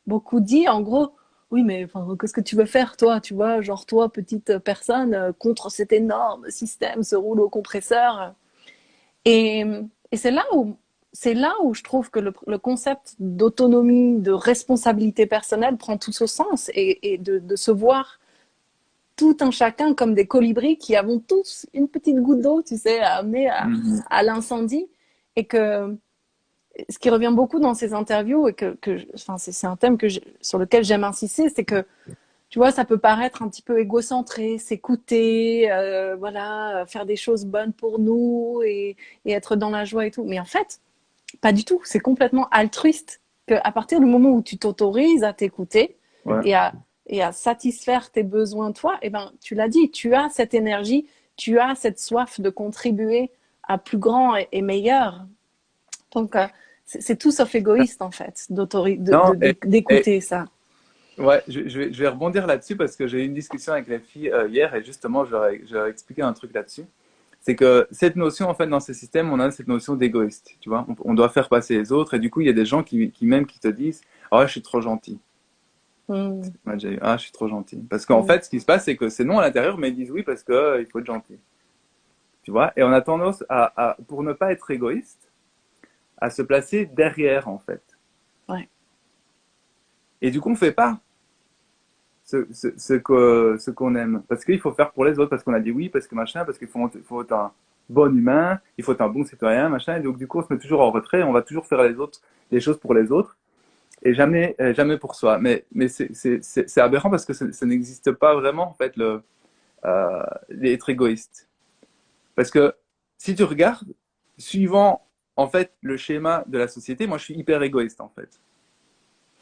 beaucoup dit, en gros, oui, mais enfin, qu'est-ce que tu veux faire, toi, tu vois, genre toi, petite personne, contre cet énorme système, ce rouleau compresseur. Et, et c'est là où je trouve que le concept d'autonomie, de responsabilité personnelle prend tout ce sens et de se voir tout un chacun comme des colibris qui avons tous une petite goutte d'eau, tu sais, à amener Mhm. à l'incendie. Et que ce qui revient beaucoup dans ces interviews et enfin, c'est un thème sur lequel j'aime insister, c'est que tu vois, ça peut paraître un petit peu égocentré, s'écouter, voilà, faire des choses bonnes pour nous et être dans la joie et tout. Mais en fait, pas du tout. C'est complètement altruiste. Qu'à partir du moment où tu t'autorises à t'écouter Ouais. et à satisfaire tes besoins toi, eh ben, tu l'as dit, tu as cette énergie, tu as cette soif de contribuer à plus grand et meilleur. Donc, c'est tout sauf égoïste, en fait, Non, et, d'écouter ça. ouais, je vais rebondir là-dessus parce que j'ai eu une discussion avec les filles hier et justement, je leur ai expliqué un truc là-dessus. C'est que cette notion, en fait, dans ce système, on a cette notion d'égoïste, tu vois. On doit faire passer les autres et du coup, il y a des gens même qui te disent, ah, je suis trop gentil. Mm, Moi, j'ai eu, ah, je suis trop gentil. Parce qu'en mm, fait, ce qui se passe, c'est que c'est non à l'intérieur, mais ils disent oui parce que il faut être gentil, tu vois. Et on a tendance pour ne pas être égoïste, à se placer derrière, en fait. ouais, Et du coup, on fait pas ce qu'on aime. Parce qu'il faut faire pour les autres, parce qu'on a dit oui, parce que machin, parce faut être un bon humain, il faut être un bon citoyen, machin. Et donc, du coup, on se met toujours en retrait, on va toujours faire les choses pour les autres, et jamais pour soi. Mais c'est aberrant parce que ça n'existe pas vraiment, en fait, être égoïste. Parce que si tu regardes, suivant, en fait, le schéma de la société, moi, je suis hyper égoïste, en fait.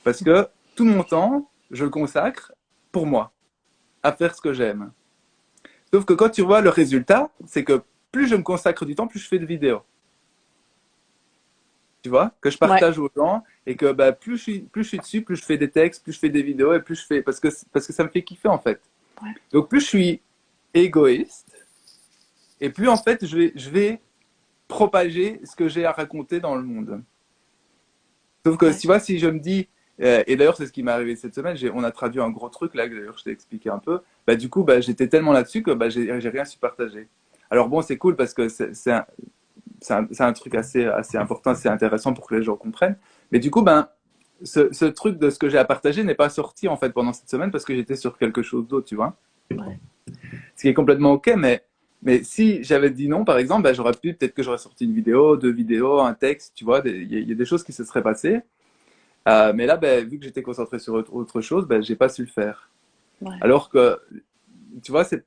Parce que tout mon temps, je le consacre pour moi, à faire ce que j'aime. Sauf que quand tu vois le résultat, c'est que plus je me consacre du temps, plus je fais de vidéos. Tu vois, que je ouais, partage aux gens et que bah, plus je suis dessus, plus je fais des textes, plus je fais des vidéos et plus je fais. Parce que ça me fait kiffer en fait. ouais, Donc plus je suis égoïste et plus en fait je vais propager ce que j'ai à raconter dans le monde. Sauf que ouais. tu vois, si je me dis, et d'ailleurs c'est ce qui m'est arrivé cette semaine, on a traduit un gros truc là, que d'ailleurs je t'ai expliqué un peu, bah du coup bah, j'étais tellement là-dessus que bah, j'ai rien su partager. Alors bon, c'est cool parce que c'est un truc assez important, assez intéressant pour que les gens comprennent. Mais du coup, ben, ce truc de ce que j'ai à partager n'est pas sorti en fait pendant cette semaine parce que j'étais sur quelque chose d'autre, tu vois. Ouais. Ce qui est complètement ok, mais si j'avais dit non, par exemple, ben, peut-être que j'aurais sorti une vidéo, deux vidéos, un texte, tu vois, il y a des choses qui se seraient passées. Mais là, ben, vu que j'étais concentré sur autre chose, ben, j'ai pas su le faire. Ouais. Alors que, tu vois, c'est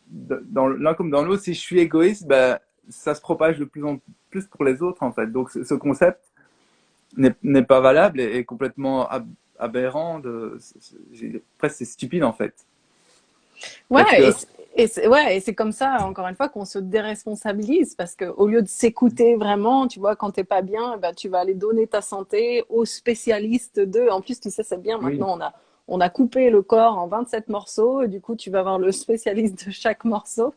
dans l'un comme dans l'autre, si je suis égoïste, ben, ça se propage de plus en plus pour les autres, en fait. Donc, ce concept n'est pas valable et est complètement aberrant. Presque, c'est stupide, en fait. Parce Ouais, que, ouais, et c'est comme ça, encore une fois, qu'on se déresponsabilise parce que au lieu de s'écouter vraiment, tu vois, quand t'es pas bien, bah, tu vas aller donner ta santé aux spécialistes de. En plus, tu sais, c'est bien. oui, Maintenant, on a coupé le corps en 27 morceaux et du coup, tu vas voir le spécialiste de chaque morceau.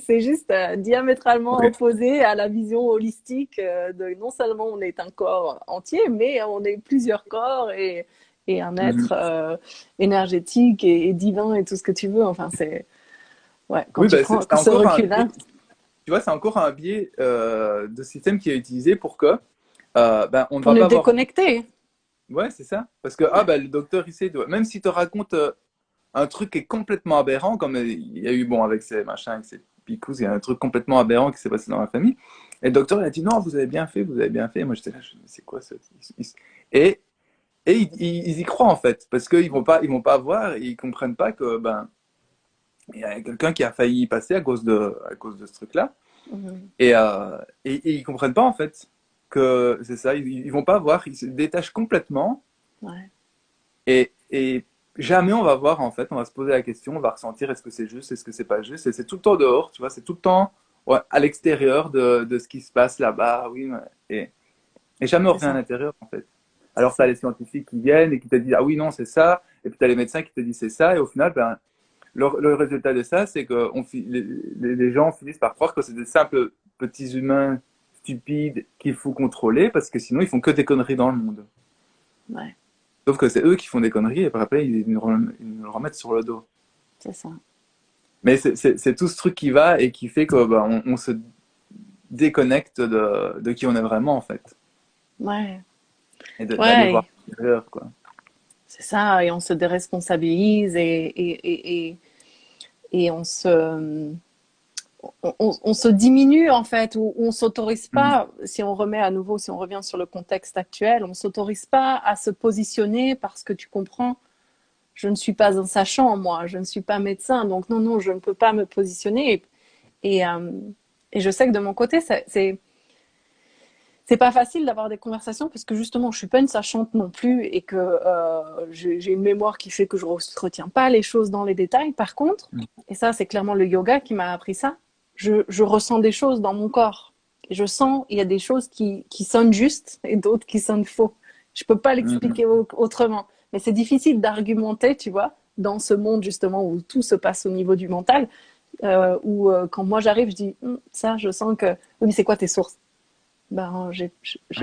C'est juste diamétralement Oui. opposé à la vision holistique de non seulement on est un corps entier, mais on est plusieurs corps et un être Mhm. énergétique et divin et tout ce que tu veux. Enfin, c'est ouais, quand Oui, tu ben, prends c'est ce encore un biais, recul-là. tu vois, c'est encore un biais de système qui est utilisé pour que ben, on ne Pour va nous pas voir. déconnecter. Ouais, c'est ça. Parce que Ouais. ben, le docteur, il sait, même s'il te raconte un truc qui est complètement aberrant, comme il y a eu, bon, avec ces machins, avec ces picous, il y a un truc complètement aberrant qui s'est passé dans la famille. Et le docteur, il a dit, non, vous avez bien fait, vous avez bien fait. Et moi, j'étais là, c'est quoi ça? Et, et ils y croient, en fait, parce qu'ils vont pas voir, et ils comprennent pas que, ben, il y a quelqu'un qui a failli y passer à cause de ce truc-là. Mhm. Et ils comprennent pas, en fait, que c'est ça, ils vont pas voir, ils se détachent complètement, Ouais, et jamais on va voir, en fait, on va se poser la question, on va ressentir est-ce que c'est juste, est-ce que c'est pas juste, et c'est tout le temps dehors, tu vois, c'est tout le temps ouais, à l'extérieur de ce qui se passe là-bas, oui, ouais, et jamais on c'est revient à ça, l'intérieur, en fait. c'est Alors, tu as ça. les scientifiques qui viennent et qui te disent, ah oui, non, c'est ça, et puis tu as les médecins qui te disent c'est ça, et au final, ben, le résultat de ça, c'est que les gens finissent par croire que c'est des simples petits humains stupides qu'il faut contrôler, parce que sinon, ils font que des conneries dans le monde. Ouais, Sauf que c'est eux qui font des conneries, et par après, ils nous le remettent sur le dos. c'est ça. Mais c'est tout ce truc qui va et qui fait que bah, on se déconnecte de qui on est vraiment, en fait. Ouais, Et d'aller voir ouais, l'intérieur, quoi. c'est ça. Et on se déresponsabilise et on se diminue en fait, ou on s'autorise Mhm. pas, si on remet à nouveau, si on revient sur le contexte actuel, on s'autorise pas à se positionner parce que tu comprends, je ne suis pas un sachant, moi, je ne suis pas médecin, donc non, non, je ne peux pas me positionner. Et, et je sais que de mon côté, c'est pas facile d'avoir des conversations parce que justement, je suis pas une sachante non plus et que j'ai une mémoire qui fait que je retiens pas les choses dans les détails. Par contre, et ça, c'est clairement le yoga qui m'a appris ça, je ressens des choses dans mon corps. Et je sens, il y a des choses qui sonnent justes et d'autres qui sonnent faux. Je peux pas Mhm. l'expliquer autrement. Mais c'est difficile d'argumenter, tu vois, dans ce monde justement où tout se passe au niveau du mental, où quand moi j'arrive, je dis, ça, je sens que, oui, mais c'est quoi tes sources? Ben, j'ai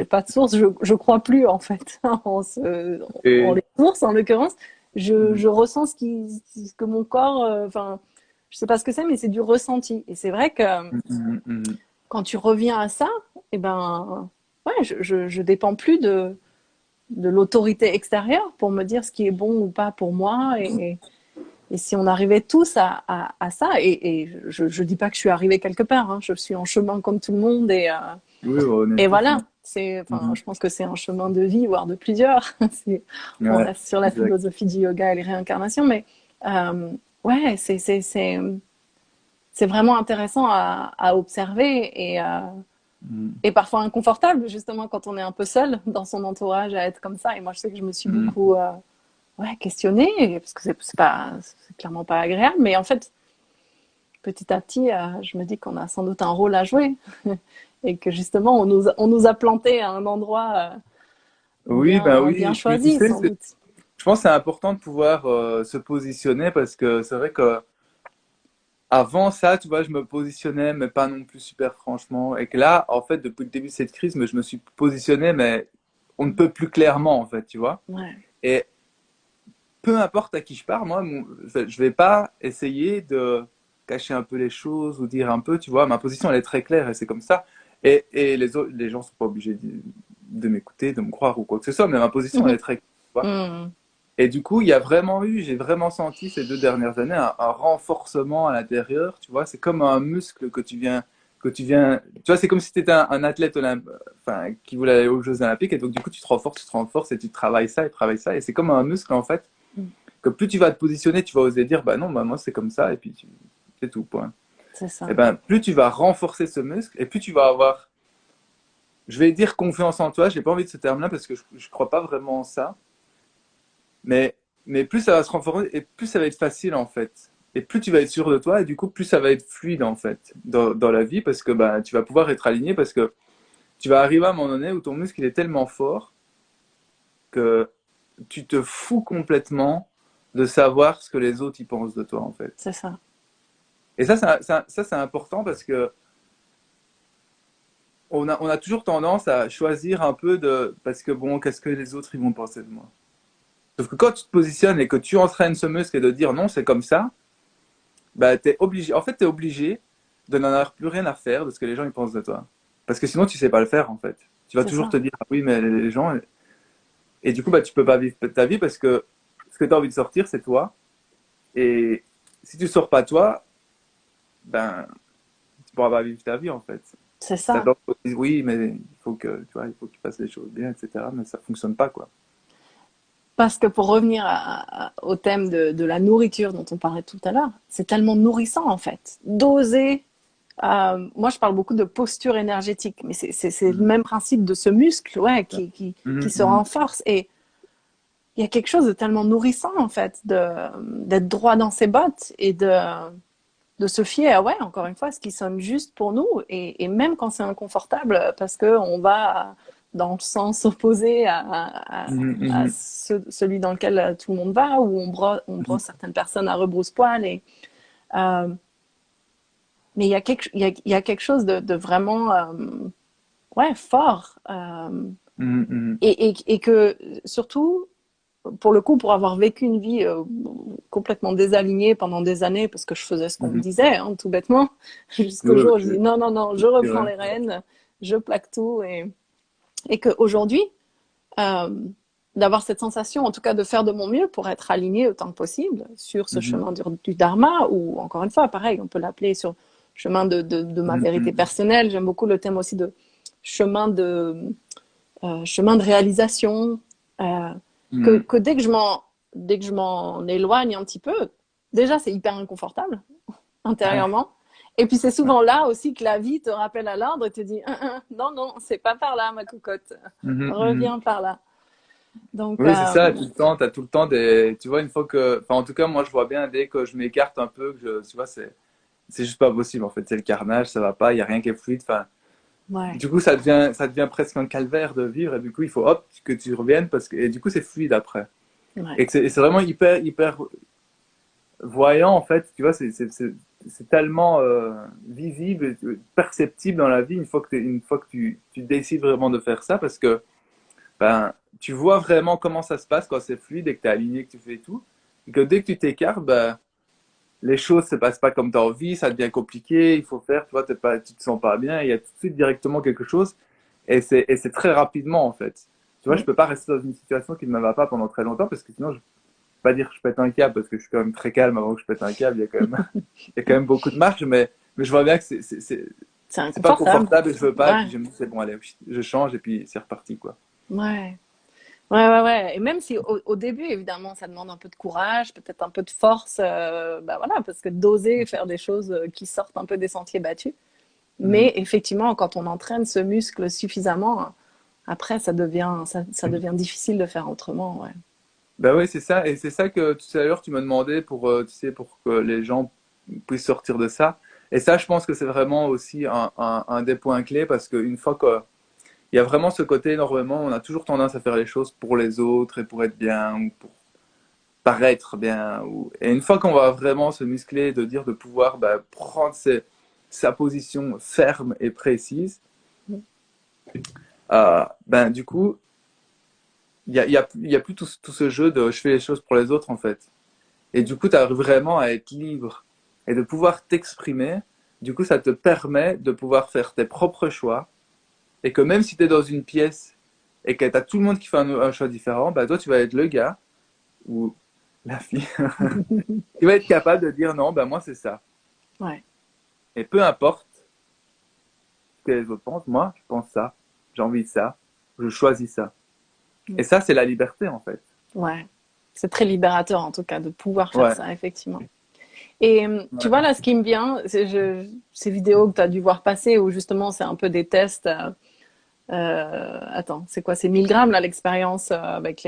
pas de source, je crois plus en fait en Et, les sources en l'occurrence. mhm. Je ressens ce que mon corps, enfin, je sais pas ce que c'est, mais c'est du ressenti. Et c'est vrai que Mhm. Mhm. quand tu reviens à ça, eh ben, ouais, je dépends plus de l'autorité extérieure pour me dire ce qui est bon ou pas pour moi. Et si on arrivait tous à ça, et je dis pas que je suis arrivée quelque part, hein, je suis en chemin comme tout le monde Oui, on est et tous. voilà, c'est, enfin, Mhm. je pense que c'est un chemin de vie, voire de plusieurs. On Ouais, reste sur la exact. philosophie du yoga et les réincarnations, mais euh, ouais, c'est vraiment intéressant à observer Mhm. et parfois inconfortable, justement, quand on est un peu seul dans son entourage à être comme ça. Et moi, je sais que je me suis Mhm. beaucoup ouais, questionnée, parce que c'est clairement pas agréable, mais en fait, petit à petit, je me dis qu'on a sans doute un rôle à jouer et que justement, on nous a planté à un endroit Oui, ben bien oui. Puis tu choisi, sais, sans doute. je pense que c'est important de pouvoir se positionner parce que c'est vrai que avant ça, tu vois, je me positionnais, mais pas non plus super franchement. Et que là, en fait, depuis le début de cette crise, mais je me suis positionné, mais on ne peut plus clairement, en fait, tu vois. Ouais. Et peu importe à qui je parle, moi, je vais pas essayer de cacher un peu les choses ou dire un peu, tu vois. Ma position, elle est très claire et c'est comme ça. Et les autres, les gens sont pas obligés de m'écouter, de me croire ou quoi que ce soit, mais ma position, elle est très claire, tu vois. Mm. Et du coup, j'ai vraiment senti ces 2 dernières années un renforcement à l'intérieur, tu vois. C'est comme un muscle tu vois, c'est comme si tu étais un athlète enfin, qui voulait aller aux Jeux Olympiques, et donc du coup, tu te renforces et tu travailles ça, et c'est comme un muscle, en fait, Mm. que plus tu vas te positionner, tu vas oser dire, bah non, bah moi c'est comme ça, et puis c'est tout, point. C'est Et ça. ben, plus tu vas renforcer ce muscle, et plus tu vas avoir, je vais dire confiance en toi, j'ai pas envie de ce terme-là parce que je crois pas vraiment en ça, mais, mais plus ça va se renforcer et plus ça va être facile en fait. Et plus tu vas être sûr de toi et du coup plus ça va être fluide en fait dans la vie parce que bah, tu vas pouvoir être aligné parce que tu vas arriver à un moment donné où ton muscle il est tellement fort que tu te fous complètement de savoir ce que les autres y pensent de toi en fait. C'est ça. Et ça, c'est important parce que on a toujours tendance à choisir un peu parce que bon, qu'est-ce que les autres ils vont penser de moi. Sauf que quand tu te positionnes et que tu entraînes ce muscle et de dire non, c'est comme ça, bah, t'es obligé de n'en avoir plus rien à faire de ce que les gens ils pensent de toi. Parce que sinon, tu sais pas le faire, en fait. Tu vas C'est toujours ça. te dire, ah oui, mais les gens, et du coup, bah, tu peux pas vivre ta vie parce que ce que tu as envie de sortir, c'est toi. Et si tu sors pas toi, ben, tu pourras pas vivre ta vie, en fait. C'est T'as ça. d'autres qui disent, oui, mais il faut que tu fasses les choses bien, etc. Mais ça fonctionne pas, quoi. Parce que pour revenir au thème de la nourriture dont on parlait tout à l'heure, c'est tellement nourrissant en fait. D'oser, moi je parle beaucoup de posture énergétique, mais c'est le Mhm. même principe de ce muscle ouais, qui Mhm, se mhm, renforce. Et il y a quelque chose de tellement nourrissant en fait, d'être droit dans ses bottes et de se fier à, ouais, encore une fois, ce qui sonne juste pour nous. Et même quand c'est inconfortable, parce qu'on va dans le sens opposé mhm, à mhm, celui dans lequel tout le monde va, où on brosse certaines personnes à rebrousse-poil. Euh, mais il y a quelque chose de vraiment ouais, fort. mhm, mhm, Et que surtout, pour le coup, pour avoir vécu une vie complètement désalignée pendant des années, parce que je faisais ce qu'on me mhm. disait, hein, tout bêtement, jusqu'au Ouais, jour où je dis non, non, non, je c'est reprends vrai. les rênes, je plaque tout. Et qu'aujourd'hui, euh, d'avoir cette sensation, en tout cas de faire de mon mieux pour être aligné autant que possible sur ce Mhm, chemin du dharma, ou encore une fois, pareil, on peut l'appeler sur chemin de ma mhm, vérité mhm, personnelle. J'aime beaucoup le thème aussi de chemin de, chemin de réalisation. Euh, mhm. que dès que je m'en éloigne un petit peu, déjà c'est hyper inconfortable Ouais. intérieurement. Et puis c'est souvent là aussi que la vie te rappelle à l'ordre et te dit non, non, c'est pas par là, ma cocotte. Mhm, mhm. Reviens par là. Donc, Oui, c'est ça, tout le temps, t'as tout le temps tu vois, une fois que, enfin, en tout cas, moi, je vois bien, dès que je m'écarte un peu, tu vois, c'est juste pas possible, en fait, c'est le carnage, ça va pas, il y a rien qui est fluide, enfin, ouais, du coup, ça devient presque un calvaire de vivre, et du coup, il faut, hop, que tu reviennes, et du coup, c'est fluide après. ouais. Et c'est vraiment hyper voyant, en fait, tu vois, c'est tellement visible, et perceptible dans la vie, une fois que tu décides vraiment de faire ça, parce que, ben, tu vois vraiment comment ça se passe quand c'est fluide et que tu es aligné, que tu fais tout. Et que dès que tu t'écartes, ben, les choses se passent pas comme tu as envie, ça devient compliqué, il faut faire, tu vois, tu te sens pas bien, il y a tout de suite directement quelque chose. Et c'est très rapidement, en fait. Tu vois, je Mm. peux pas rester dans une situation qui ne me va pas pendant très longtemps parce que sinon, je peux pas dire que je pète un câble parce que je suis quand même très calme avant que je pète un câble. Il y a quand même beaucoup de marge, mais je vois bien que C'est c'est pas inconfortable. confortable et je veux pas. Et Ouais, puis je me dis, c'est bon, allez, je change et puis c'est reparti, quoi. ouais. Ouais, ouais, ouais. Et même si au début, évidemment, ça demande un peu de courage, peut-être un peu de force, bah voilà, parce que d'oser faire des choses qui sortent un peu des sentiers battus. Mhm. Mais effectivement, quand on entraîne ce muscle suffisamment, après, ça devient difficile de faire autrement, ouais. Bah oui, c'est ça. Et c'est ça que tout à l'heure, tu m'as demandé tu sais, pour que les gens puissent sortir de ça. Et ça, je pense que c'est vraiment aussi un des points clés parce qu'une fois qu'il y a vraiment ce côté énormément, on a toujours tendance à faire les choses pour les autres et pour être bien ou pour paraître bien. Et une fois qu'on va vraiment se muscler, de pouvoir bah, prendre sa position ferme et précise, ben du coup, il y a plus tout ce jeu de je fais les choses pour les autres en fait. Et du coup, tu arrives vraiment à être libre et de pouvoir t'exprimer. Du coup, ça te permet de pouvoir faire tes propres choix. Et que même si tu es dans une pièce et que tu as tout le monde qui fait un choix différent, bah toi, tu vas être le gars ou la fille qui va être capable de dire non, bah moi, c'est ça. Ouais. Et peu importe ce que les autres pensent, moi, je pense ça. J'ai envie de ça. Je choisis ça. Et ça, c'est la liberté, en fait. Ouais. C'est très libérateur, en tout cas, de pouvoir faire Ouais. ça, effectivement. Et tu vois, Ouais. là, ce qui me vient, ces vidéos que tu as dû voir passer où justement c'est un peu des tests. Attends, c'est quoi? C'est 1000 grammes, là, l'expérience avec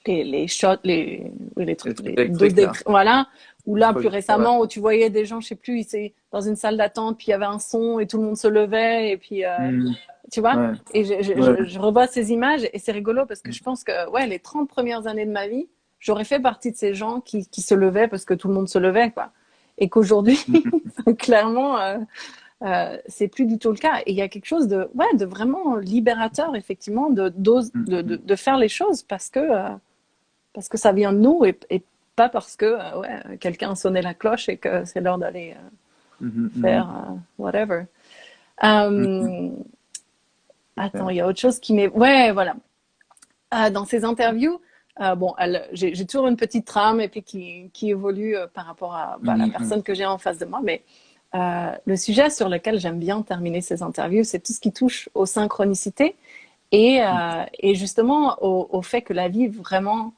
les shots, oui, Les trucs les doses électriques, là. voilà. Ou Les là, plus trucs, ouais. récemment, où tu voyais des gens, je sais plus, ils étaient dans une salle d'attente, puis il y avait un son et tout le monde se levait, et puis, Mhm. tu vois? Ouais. Et Ouais. je revois ces images et c'est rigolo parce que je pense que, ouais, les 30 premières années de ma vie, j'aurais fait partie de ces gens qui se levaient parce que tout le monde se levait, quoi. et qu'aujourd'hui, Mhm. clairement, c'est plus du tout le cas. Et il y a quelque chose de vraiment libérateur, effectivement, Mhm. de faire les choses parce que ça vient de nous et pas parce que quelqu'un a sonné la cloche et que c'est l'heure d'aller Mhm. faire Mhm. whatever. Mhm. Euh, C'est attends, clair. il y a autre chose qui m'est... Ouais, voilà. Dans ces interviews, bon, j'ai toujours une petite trame et puis qui évolue par rapport à la Mhm. personne que j'ai en face de moi. Mais le sujet sur lequel j'aime bien terminer ces interviews, c'est tout ce qui touche aux synchronicités et justement au fait que la vie vraiment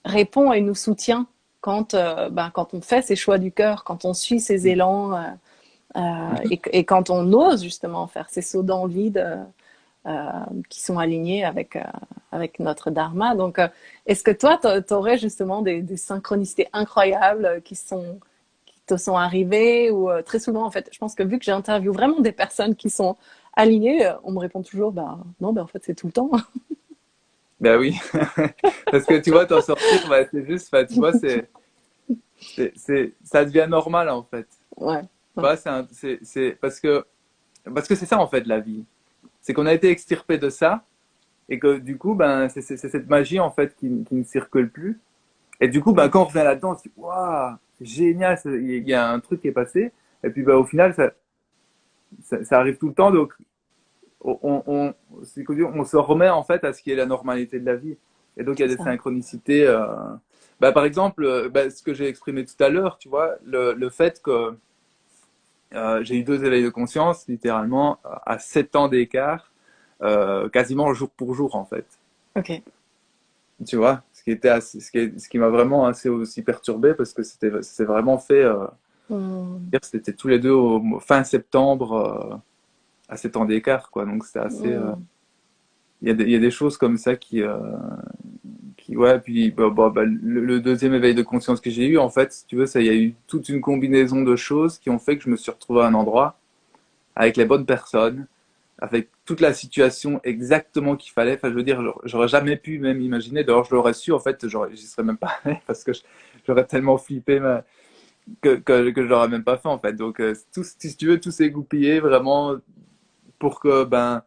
répond et nous soutient quand on fait ses choix du cœur, quand on suit ses élans et quand on ose justement faire ces sauts dans le vide qui sont alignés avec notre dharma. Donc, est-ce que toi, tu aurais justement des synchronicités incroyables qui te sont arrivées ou très souvent, en fait, je pense que vu que j'interviewe vraiment des personnes qui sont alignées, on me répond toujours, bah non, bah en fait, c'est tout le temps. Ben oui, parce que tu vois, t'en sortir, bah, c'est juste, bah, tu vois, ça devient normal en fait. Ouais, Tu ouais, vois, c'est parce que c'est ça en fait la vie. C'est qu'on a été extirpé de ça et que du coup, ben, c'est cette magie en fait qui ne circule plus. Et du coup, ben, ouais, quand on revient là-dedans, on se dit, waouh, c'est génial, il y a un truc qui est passé. Et puis, ben, au final, ça arrive tout le temps. Donc, on se remet en fait à ce qui est la normalité de la vie. Et donc, il y a c'est des ça. synchronicités. Bah, par exemple, ce que j'ai exprimé tout à l'heure, tu vois, le fait que j'ai eu deux éveils de conscience, littéralement, à 7 ans d'écart, quasiment jour pour jour, en fait. Ok. Tu vois, ce qui m'a vraiment assez aussi perturbé parce que c'est vraiment fait, Hmm, c'était tous les deux au fin septembre, à 7 ans d'écart, quoi. Donc, c'était assez, hmm, il y a des choses comme ça ouais, puis le deuxième éveil de conscience que j'ai eu, en fait, si tu veux, ça, il y a eu toute une combinaison de choses qui ont fait que je me suis retrouvé à un endroit avec les bonnes personnes, avec toute la situation exactement qu'il fallait. Enfin, je veux dire, j'aurais jamais pu même imaginer. D'ailleurs, je l'aurais su, en fait, j'y serais même pas allé parce que j'aurais tellement flippé que je l'aurais même pas fait, en fait. Donc, tout, si tu veux, tout s'est goupillé vraiment pour que, ben,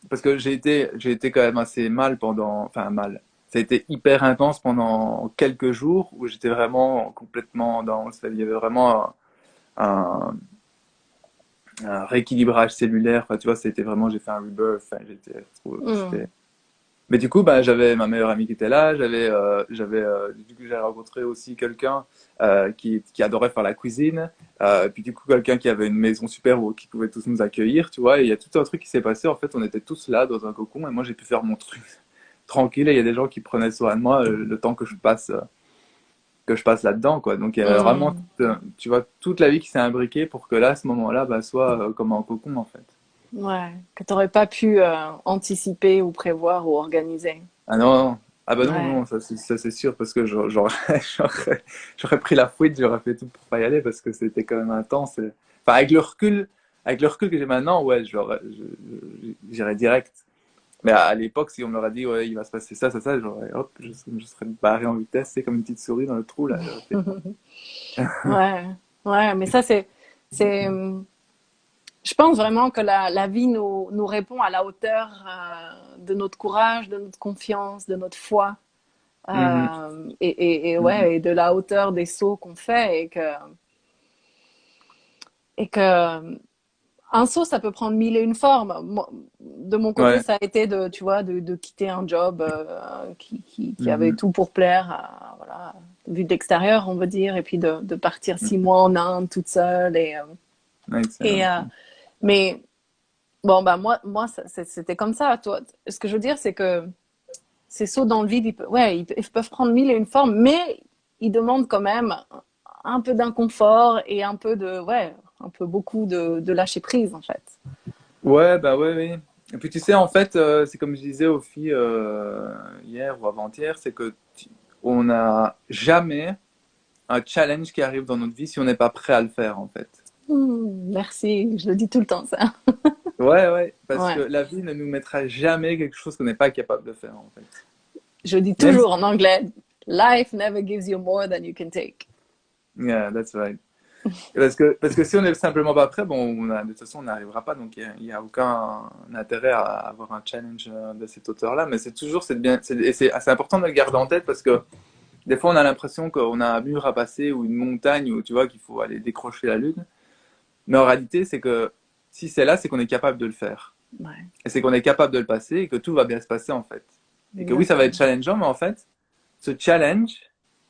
parce que j'ai été quand même assez mal enfin mal. Ça a été hyper intense pendant quelques jours où j'étais vraiment complètement dans, il y avait vraiment un, un rééquilibrage cellulaire. Enfin, tu vois, c'était vraiment, j'ai fait un rebirth. Enfin, hmm. mais du coup, bah, j'avais ma meilleure amie qui était là. Du coup, j'ai rencontré aussi quelqu'un qui adorait faire la cuisine. Puis du coup, quelqu'un qui avait une maison super où qui pouvait tous nous accueillir, tu vois. Et il y a tout un truc qui s'est passé. En fait, on était tous là dans un cocon et moi, j'ai pu faire mon truc tranquille. Et il y a des gens qui prenaient soin de moi le temps que je passe là-dedans, quoi. Donc, il y avait vraiment, Hmm. tu vois, toute la vie qui s'est imbriquée pour que là, à ce moment-là, bah, soit comme un cocon, en fait. Ouais, que tu n'aurais pas pu anticiper ou prévoir ou organiser. Ah non, non. Ah bah non, Ouais. non, ça c'est sûr, parce que j'aurais pris la fuite, j'aurais fait tout pour pas y aller, parce que c'était quand même intense. Enfin, avec le recul que j'ai maintenant, ouais, j'irais direct. Mais à l'époque, si on m'aurait dit, ouais, il va se passer ça, ça, ça, hop, je serais barré en vitesse, c'est comme une petite souris dans le trou, là, j'aurais fait. Ouais, ouais, mais ça, c'est, je pense vraiment que la vie nous répond à la hauteur de notre courage, de notre confiance, de notre foi, Mhm, mhm. ouais, et de la hauteur des sauts qu'on fait et que un saut, ça peut prendre mille et une formes. Moi, de mon côté, Ouais. ça a été tu vois, de quitter un job qui avait Mhm, tout pour plaire, voilà, vu de l'extérieur, on va dire, et puis de partir 6 mois en Inde toute seule. Et excellent. mais bon, bah moi, c'était comme ça. Toi, ce que je veux dire, c'est que ces sauts dans le vide, ils peuvent prendre mille et une formes, mais ils demandent quand même un peu d'inconfort et un peu beaucoup de lâcher prise, en fait. Ouais, bah ouais, oui. Et puis tu sais, en fait, c'est comme je disais aux filles hier ou avant-hier, c'est que on n'a jamais un challenge qui arrive dans notre vie si on n'est pas prêt à le faire, en fait. Merci, je le dis tout le temps, ça. Ouais, ouais, parce que Ouais. la vie ne nous mettra jamais quelque chose qu'on n'est pas capable de faire, en fait. Je dis Même si... toujours en anglais, Life never gives you more than you can take. Yeah, that's right. Parce que si on n'est simplement pas prêt, bon, de toute façon, on n'arrivera pas. Donc, il y a aucun intérêt à avoir un challenge de cette hauteur-là. Mais c'est toujours, et c'est important de le garder en tête parce que des fois, on a l'impression qu'on a un mur à passer ou une montagne où tu vois qu'il faut aller décrocher la lune. Mais en réalité, c'est que si c'est là, c'est qu'on est capable de le faire. Ouais, Et c'est qu'on est capable de le passer et que tout va bien se passer en fait. Et que oui, ça va être exactement. challengeant, mais en fait, ce challenge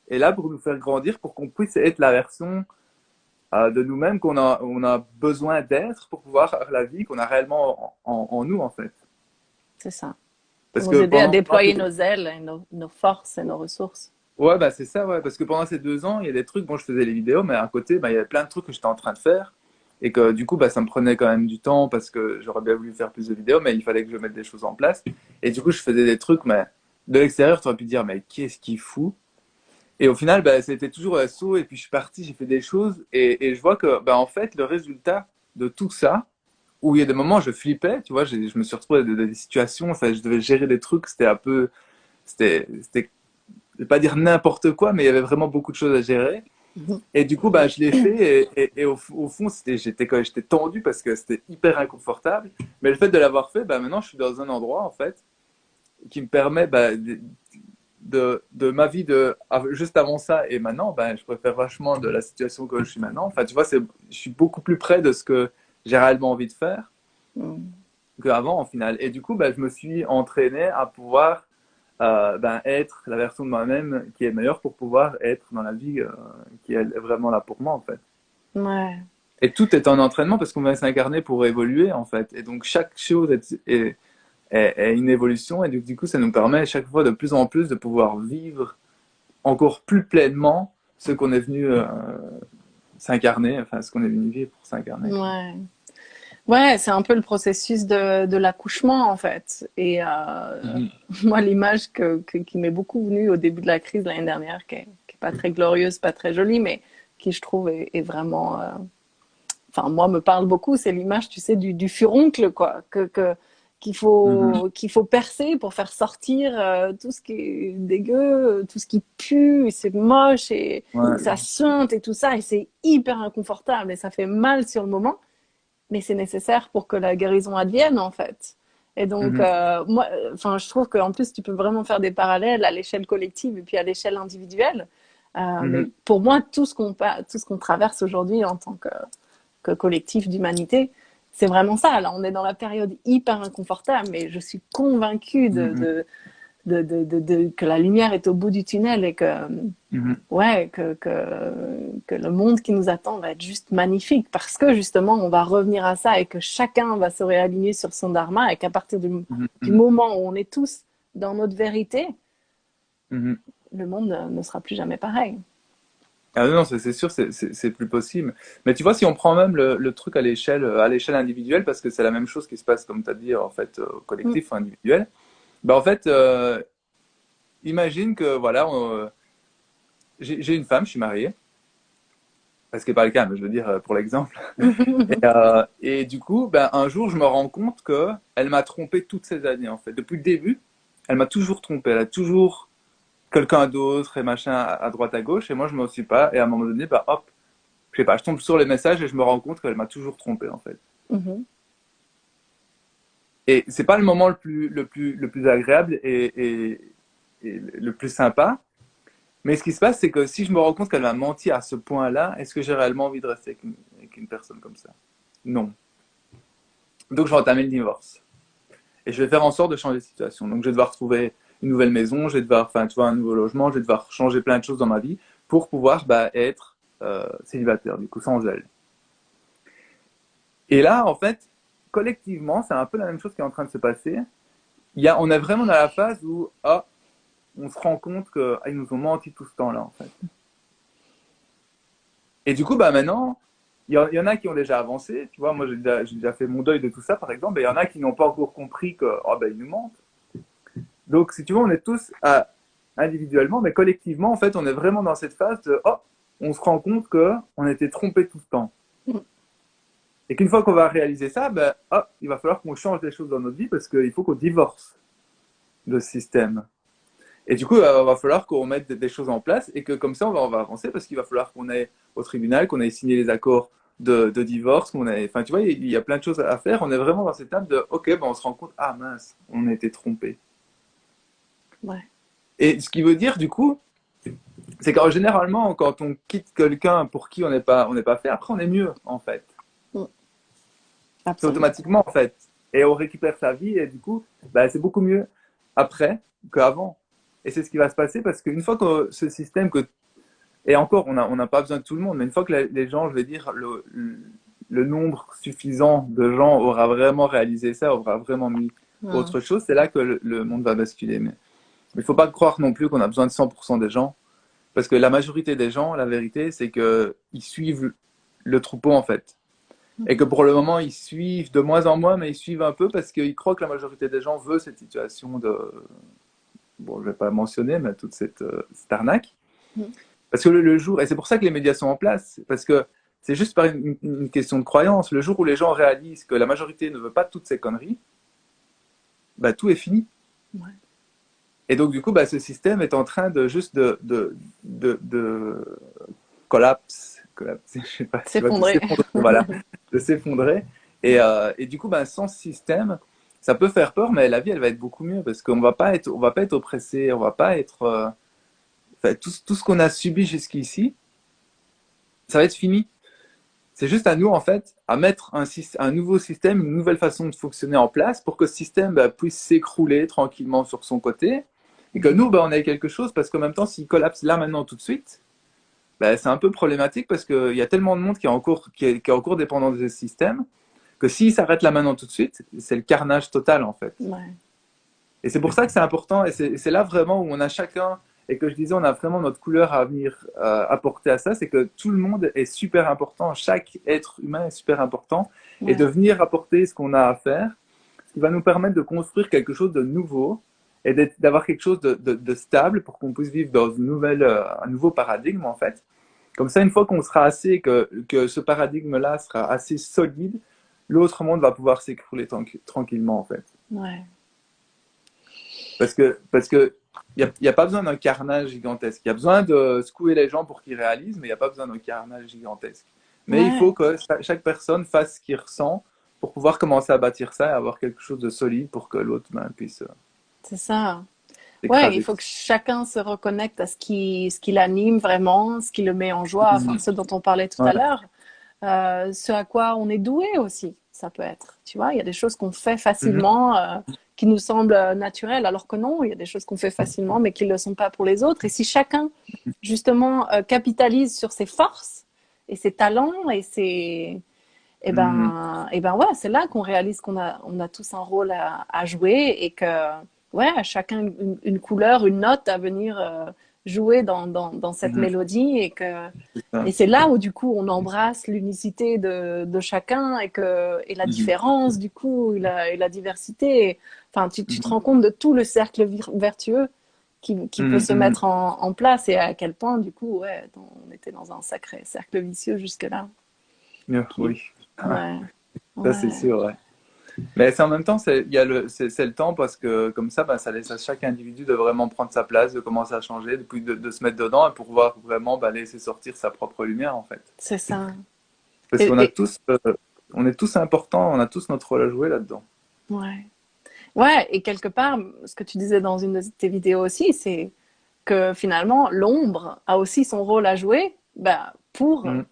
est là pour nous faire grandir, pour qu'on puisse être la version de nous-mêmes on a besoin d'être pour pouvoir faire la vie qu'on a réellement en nous en fait. C'est ça. Pour Parce nous que aider à pendant déployer nos ailes, et nos forces et nos ressources. ouais, bah c'est ça, ouais. Parce que pendant ces 2 ans, il y a des trucs, bon, je faisais les vidéos, mais à côté, bah, il y avait plein de trucs que j'étais en train de faire. Et que du coup, bah, ça me prenait quand même du temps parce que j'aurais bien voulu faire plus de vidéos, mais il fallait que je mette des choses en place. Et du coup, je faisais des trucs, mais de l'extérieur, tu aurais pu dire, mais qu'est-ce qu'il fout? Et au final, bah, c'était toujours saut, et puis je suis parti, j'ai fait des choses, et je vois que, bah, en fait, le résultat de tout ça, où il y a des moments où je flippais, tu vois, je me suis retrouvé dans des situations, enfin, je devais gérer des trucs, c'était un peu, c'était je vais pas dire n'importe quoi, mais il y avait vraiment beaucoup de choses à gérer. Et du coup, bah, je l'ai fait et au fond, j'étais tendu parce que c'était hyper inconfortable. Mais le fait de l'avoir fait, bah, maintenant, je suis dans un endroit, en fait, qui me permet, bah, de ma vie juste avant ça et maintenant, bah, je préfère vachement de la situation que je suis maintenant. Enfin, tu vois, je suis beaucoup plus près de ce que j'ai réellement envie de faire Mm. qu'avant, en final. Et du coup, bah, je me suis entraîné à pouvoir ben, être la version de moi-même qui est meilleure pour pouvoir être dans la vie qui est vraiment là pour moi en fait. Ouais, Et tout est un entraînement parce qu'on va s'incarner pour évoluer en fait. Et donc chaque chose est une évolution et du coup ça nous permet chaque fois de plus en plus de pouvoir vivre encore plus pleinement ce qu'on est venu s'incarner, enfin ce qu'on est venu vivre pour s'incarner. ouais. Ouais, c'est un peu le processus de l'accouchement en fait. Et Mhm. moi, l'image qui m'est beaucoup venue au début de la crise l'année dernière, qui est pas très glorieuse, pas très jolie, mais qui je trouve est vraiment, enfin moi me parle beaucoup, c'est l'image, tu sais, du furoncle quoi, Mhm. qu'il faut percer pour faire sortir tout ce qui est dégueu, tout ce qui pue, et c'est moche et Ouais. ça suinte et tout ça, et c'est hyper inconfortable et ça fait mal sur le moment, mais c'est nécessaire pour que la guérison advienne en fait. Et donc Mhm. moi, enfin je trouve qu'en plus tu peux vraiment faire des parallèles à l'échelle collective et puis à l'échelle individuelle. Mais Mhm. pour moi, tout ce qu'on traverse aujourd'hui en tant que collectif d'humanité, c'est vraiment ça. Là, on est dans la période hyper inconfortable, mais je suis convaincue Mhm. que la lumière est au bout du tunnel et que, Mhm. ouais, que le monde qui nous attend va être juste magnifique parce que justement, on va revenir à ça et que chacun va se réaligner sur son dharma et qu'à partir Mhm. du Mhm. moment où on est tous dans notre vérité, Mhm. le monde ne sera plus jamais pareil. Ah non, c'est sûr, c'est plus possible. Mais tu vois, si on prend même le truc à l'échelle individuelle, parce que c'est la même chose qui se passe, comme tu as dit, en fait, au Mm, collectif ou individuel, bah en fait, imagine que, voilà, j'ai une femme, je suis marié, ce qui n'est pas le cas, mais je veux dire, pour l'exemple. Et du coup, ben, un jour, je me rends compte que elle m'a trompé toutes ces années, en fait. Depuis le début, elle m'a toujours trompé. Elle a toujours quelqu'un d'autre et machin à droite à gauche, et moi, je ne m'en suis pas. Et à un moment donné, bah, hop, je sais pas, je tombe sur les messages et je me rends compte qu'elle m'a toujours trompé en fait. mhm. Et c'est pas le moment le plus agréable et le plus sympa. Mais ce qui se passe, c'est que si je me rends compte qu'elle m'a menti à ce point-là, est-ce que j'ai réellement envie de rester avec une personne comme ça? Non. Donc je vais entamer le divorce. Et je vais faire en sorte de changer de situation. Donc je vais devoir trouver une nouvelle maison, je vais devoir, enfin, tu vois, un nouveau logement, je vais devoir changer plein de choses dans ma vie pour pouvoir bah, être célibataire, du coup, sans elle. Et là, en fait, collectivement, c'est un peu la même chose qui est en train de se passer. On est vraiment dans la phase où ah, on se rend compte qu'ils nous ont menti tout ce temps-là, en fait. Et du coup, bah maintenant, il y en a qui ont déjà avancé. Tu vois, moi, j'ai déjà fait mon deuil de tout ça, par exemple. Et il y en a qui n'ont pas encore compris que oh, bah, ils nous mentent. Donc, si tu vois, on est tous individuellement, mais collectivement, en fait, on est vraiment dans cette phase de oh, on se rend compte qu'on était trompé tout ce temps. Et qu'une fois qu'on va réaliser ça, ben, oh, il va falloir qu'on change des choses dans notre vie parce qu'il faut qu'on divorce de ce système. Et du coup, il va falloir qu'on mette des choses en place et que comme ça, on va avancer parce qu'il va falloir qu'on aille au tribunal, qu'on aille signer les accords de divorce, qu'on ait, enfin, tu vois, il y a plein de choses à faire. On est vraiment dans cette étape de, ok, ben, on se rend compte, ah mince, on a été trompé. Ouais. Et ce qui veut dire, du coup, c'est qu'en généralement, quand on quitte quelqu'un pour qui on n'est pas fait, après, on est mieux, en fait. Mm. C'est Absolument. automatiquement, en fait. Et on récupère sa vie et du coup, bah, c'est beaucoup mieux après qu'avant. Et c'est ce qui va se passer parce qu'une fois que ce système que et encore, on n'a pas besoin de tout le monde, mais une fois que les gens, je vais dire, le nombre suffisant de gens aura vraiment réalisé ça, aura vraiment mis Mm. autre chose, c'est là que le monde va basculer. Mais il ne faut pas croire non plus qu'on a besoin de 100% des gens, parce que la majorité des gens, la vérité, c'est qu'ils suivent le troupeau, en fait. Et que pour le moment, ils suivent de moins en moins, mais ils suivent un peu parce qu'ils croient que la majorité des gens veut cette situation de... Bon, je ne vais pas mentionner, mais toute cette arnaque. Mm. Parce que le jour, et c'est pour ça que les médias sont en place, parce que c'est juste par une question de croyance. Le jour où les gens réalisent que la majorité ne veut pas toutes ces conneries, bah, tout est fini. Ouais. Et donc, du coup, bah, ce système est en train de juste de collapse, je sais pas, tu vois, de S'effondrer. s'effondrer, voilà, de s'effondrer. Et du coup, bah, sans ce système, ça peut faire peur, mais la vie, elle va être beaucoup mieux parce on va pas être oppressé, on va pas être, enfin, tout ce qu'on a subi jusqu'ici, ça va être fini. C'est juste à nous, en fait, à mettre un nouveau système, une nouvelle façon de fonctionner en place pour que ce système bah, puisse s'écrouler tranquillement sur son côté et que nous, bah, on ait quelque chose parce qu'en même temps, s'il collapse là, maintenant, tout de suite, bah, c'est un peu problématique parce qu'il y a tellement de monde qui est encore dépendant de ce système que s'il s'arrête là, maintenant, tout de suite, c'est le carnage total, en fait. Ouais. Et c'est pour ça que c'est important et c'est là vraiment où on a chacun et que je disais on a vraiment notre couleur à venir apporter à ça, c'est que tout le monde est super important, chaque être humain est super important et de Ouais. venir apporter ce qu'on a à faire, ce qui va nous permettre de construire quelque chose de nouveau et d'avoir quelque chose de stable pour qu'on puisse vivre dans un nouveau paradigme en fait. Comme ça, une fois qu'on sera assez, que ce paradigme-là sera assez solide, l'autre monde va pouvoir s'écrouler tranquillement en fait. Ouais. Parce que y a pas besoin d'un carnage gigantesque. Il y a besoin de secouer les gens pour qu'ils réalisent, mais il n'y a pas besoin d'un carnage gigantesque. Mais il faut Ouais. que chaque personne fasse ce qu'il ressent pour pouvoir commencer à bâtir ça et avoir quelque chose de solide pour que l'autre ben, puisse C'est ça. Ouais, il s'écraser. faut que chacun se reconnecte à ce qui l'anime vraiment, ce qui le met en joie, enfin, ce dont on parlait tout à Ouais. l'heure, ce à quoi on est doué aussi, ça peut être. Tu vois, il y a des choses qu'on fait Mhm. facilement, qui nous semblent naturelles, alors que non, il y a des choses qu'on fait facilement, mais qui ne le sont pas pour les autres. Et si chacun, justement, capitalise sur ses forces et ses talents et ses... Mhm. Et ben ouais, c'est là qu'on réalise on a tous un rôle à jouer et que ouais, chacun une couleur, une note à venir jouer dans cette Mhm. mélodie C'est ça. et c'est là où du coup on embrasse l'unicité de chacun et la Mhm. différence du coup et la diversité. Enfin, tu te Mhm. rends compte de tout le cercle vertueux qui peut se Mhm. mettre en place et à quel point du coup ouais, on était dans un sacré cercle vicieux jusque là. Qui, Oui, ouais, ça c'est ouais, sûr. Ouais. Mais c'est en même temps, c'est le temps parce que comme ça, bah, ça laisse à chaque individu de vraiment prendre sa place, de commencer à changer, de se mettre dedans et pour pouvoir vraiment bah, laisser sortir sa propre lumière en fait. c'est ça. Parce Et, qu'on a et tous, on est tous importants, on a tous notre rôle à jouer là-dedans. ouais, ouais, et quelque part, ce que tu disais dans une de tes vidéos aussi, c'est que finalement, l'ombre a aussi son rôle à jouer, bah, pour Mm,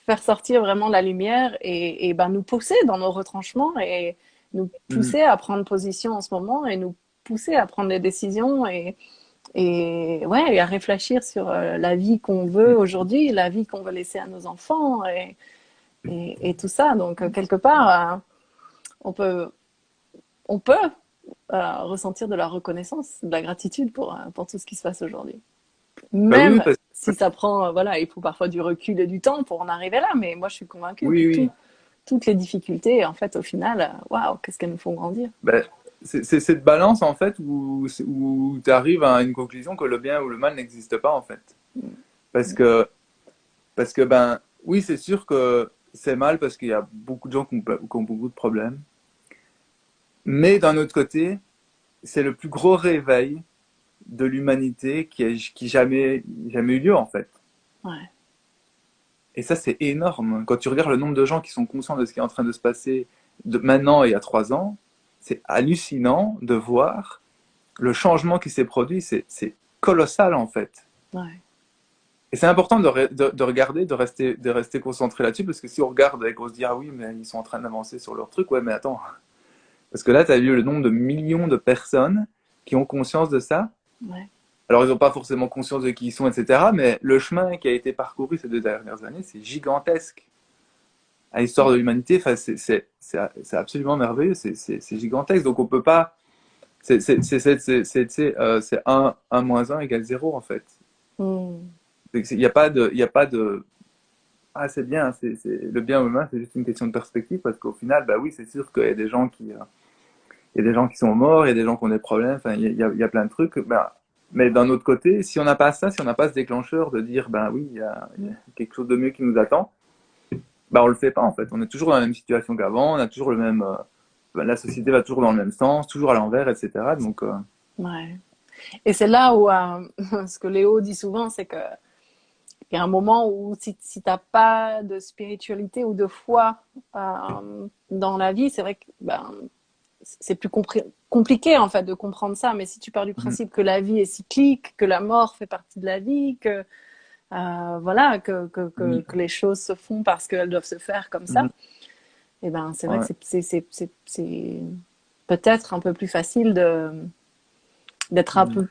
faire sortir vraiment la lumière et ben, nous pousser dans nos retranchements et nous mm, pousser à prendre position en ce moment et nous pousser à prendre des décisions ouais, et à réfléchir sur la vie qu'on veut mm, aujourd'hui, la vie qu'on veut laisser à nos enfants et tout ça. Donc, quelque part, on peut, on peut ressentir de la reconnaissance, de la gratitude pour tout ce qui se passe aujourd'hui. bah oui, Même parce que si ça prend, voilà, il faut parfois du recul et du temps pour en arriver là, mais moi je suis convaincue que oui, oui. toutes les difficultés, en fait, au final, waouh, qu'est-ce qu'elles nous font grandir. Bah, c'est cette balance en fait où tu arrives à une conclusion que le bien ou le mal n'existe pas en fait. Parce Mm. que, parce que ben oui, c'est sûr que c'est mal parce qu'il y a beaucoup de gens qui ont beaucoup de problèmes. Mais d'un autre côté, c'est le plus gros réveil de l'humanité qui jamais eu lieu, en fait. Ouais. Et ça, c'est énorme. Quand tu regardes le nombre de gens qui sont conscients de ce qui est en train de se passer maintenant et il y a 3 ans, c'est hallucinant de voir le changement qui s'est produit. C'est colossal, en fait. Ouais. Et c'est important de regarder, de rester concentré là-dessus, parce que si on regarde et qu'on se dit, ah oui, mais ils sont en train d'avancer sur leur truc, ouais, mais attends. Parce que là, tu as vu le nombre de millions de personnes qui ont conscience de ça. Ouais. Alors, ils n'ont pas forcément conscience de qui ils sont, etc. Mais le chemin qui a été parcouru ces 2 dernières années, c'est gigantesque. À l'histoire de l'humanité, enfin, c'est absolument merveilleux, c'est gigantesque. Donc, on peut pas. C'est 1 moins 1 égale 0, en fait. Mm. Il n'y a pas de. Il y a pas de ah, c'est bien, le bien humain, c'est juste une question de perspective, parce qu'au final, bah oui, c'est sûr qu'il y a des gens il y a des gens qui sont morts, il y a des gens qui ont des problèmes, enfin, il y a plein de trucs. Ben, mais d'un autre côté, si on n'a pas ça, si on n'a pas ce déclencheur de dire, ben oui, il y a quelque chose de mieux qui nous attend, ben on le fait pas en fait. On est toujours dans la même situation qu'avant, on a toujours le même, ben, la société va toujours dans le même sens, toujours à l'envers, etc. Donc, Ouais. Et c'est là où ce que Léo dit souvent, c'est que il y a un moment où si t'as pas de spiritualité ou de foi dans la vie, c'est vrai que ben, c'est plus compliqué en fait de comprendre ça. Mais si tu pars du mhm, principe que la vie est cyclique, que la mort fait partie de la vie, que voilà, oui, que les choses se font parce qu'elles doivent se faire comme ça, mhm, et ben c'est vrai que ouais, c'est peut-être un peu plus facile d'être un mhm, peu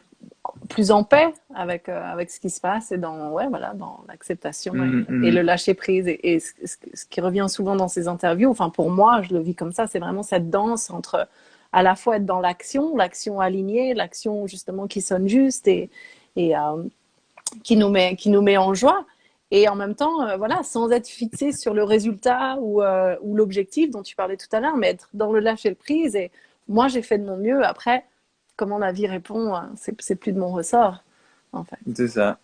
plus en paix avec ce qui se passe et dans, ouais, voilà, dans l'acceptation mhm, et mhm, le lâcher prise. Et ce qui revient souvent dans ces interviews, enfin pour moi, je le vis comme ça, c'est vraiment cette danse entre à la fois être dans l'action alignée, l'action justement qui sonne juste et qui nous met en joie. Et en même temps, voilà, sans être fixé sur le résultat ou l'objectif dont tu parlais tout à l'heure, mais être dans le lâcher prise. Et moi, j'ai fait de mon mieux. Après, comment la vie répond, c'est plus de mon ressort, en fait. c'est ça.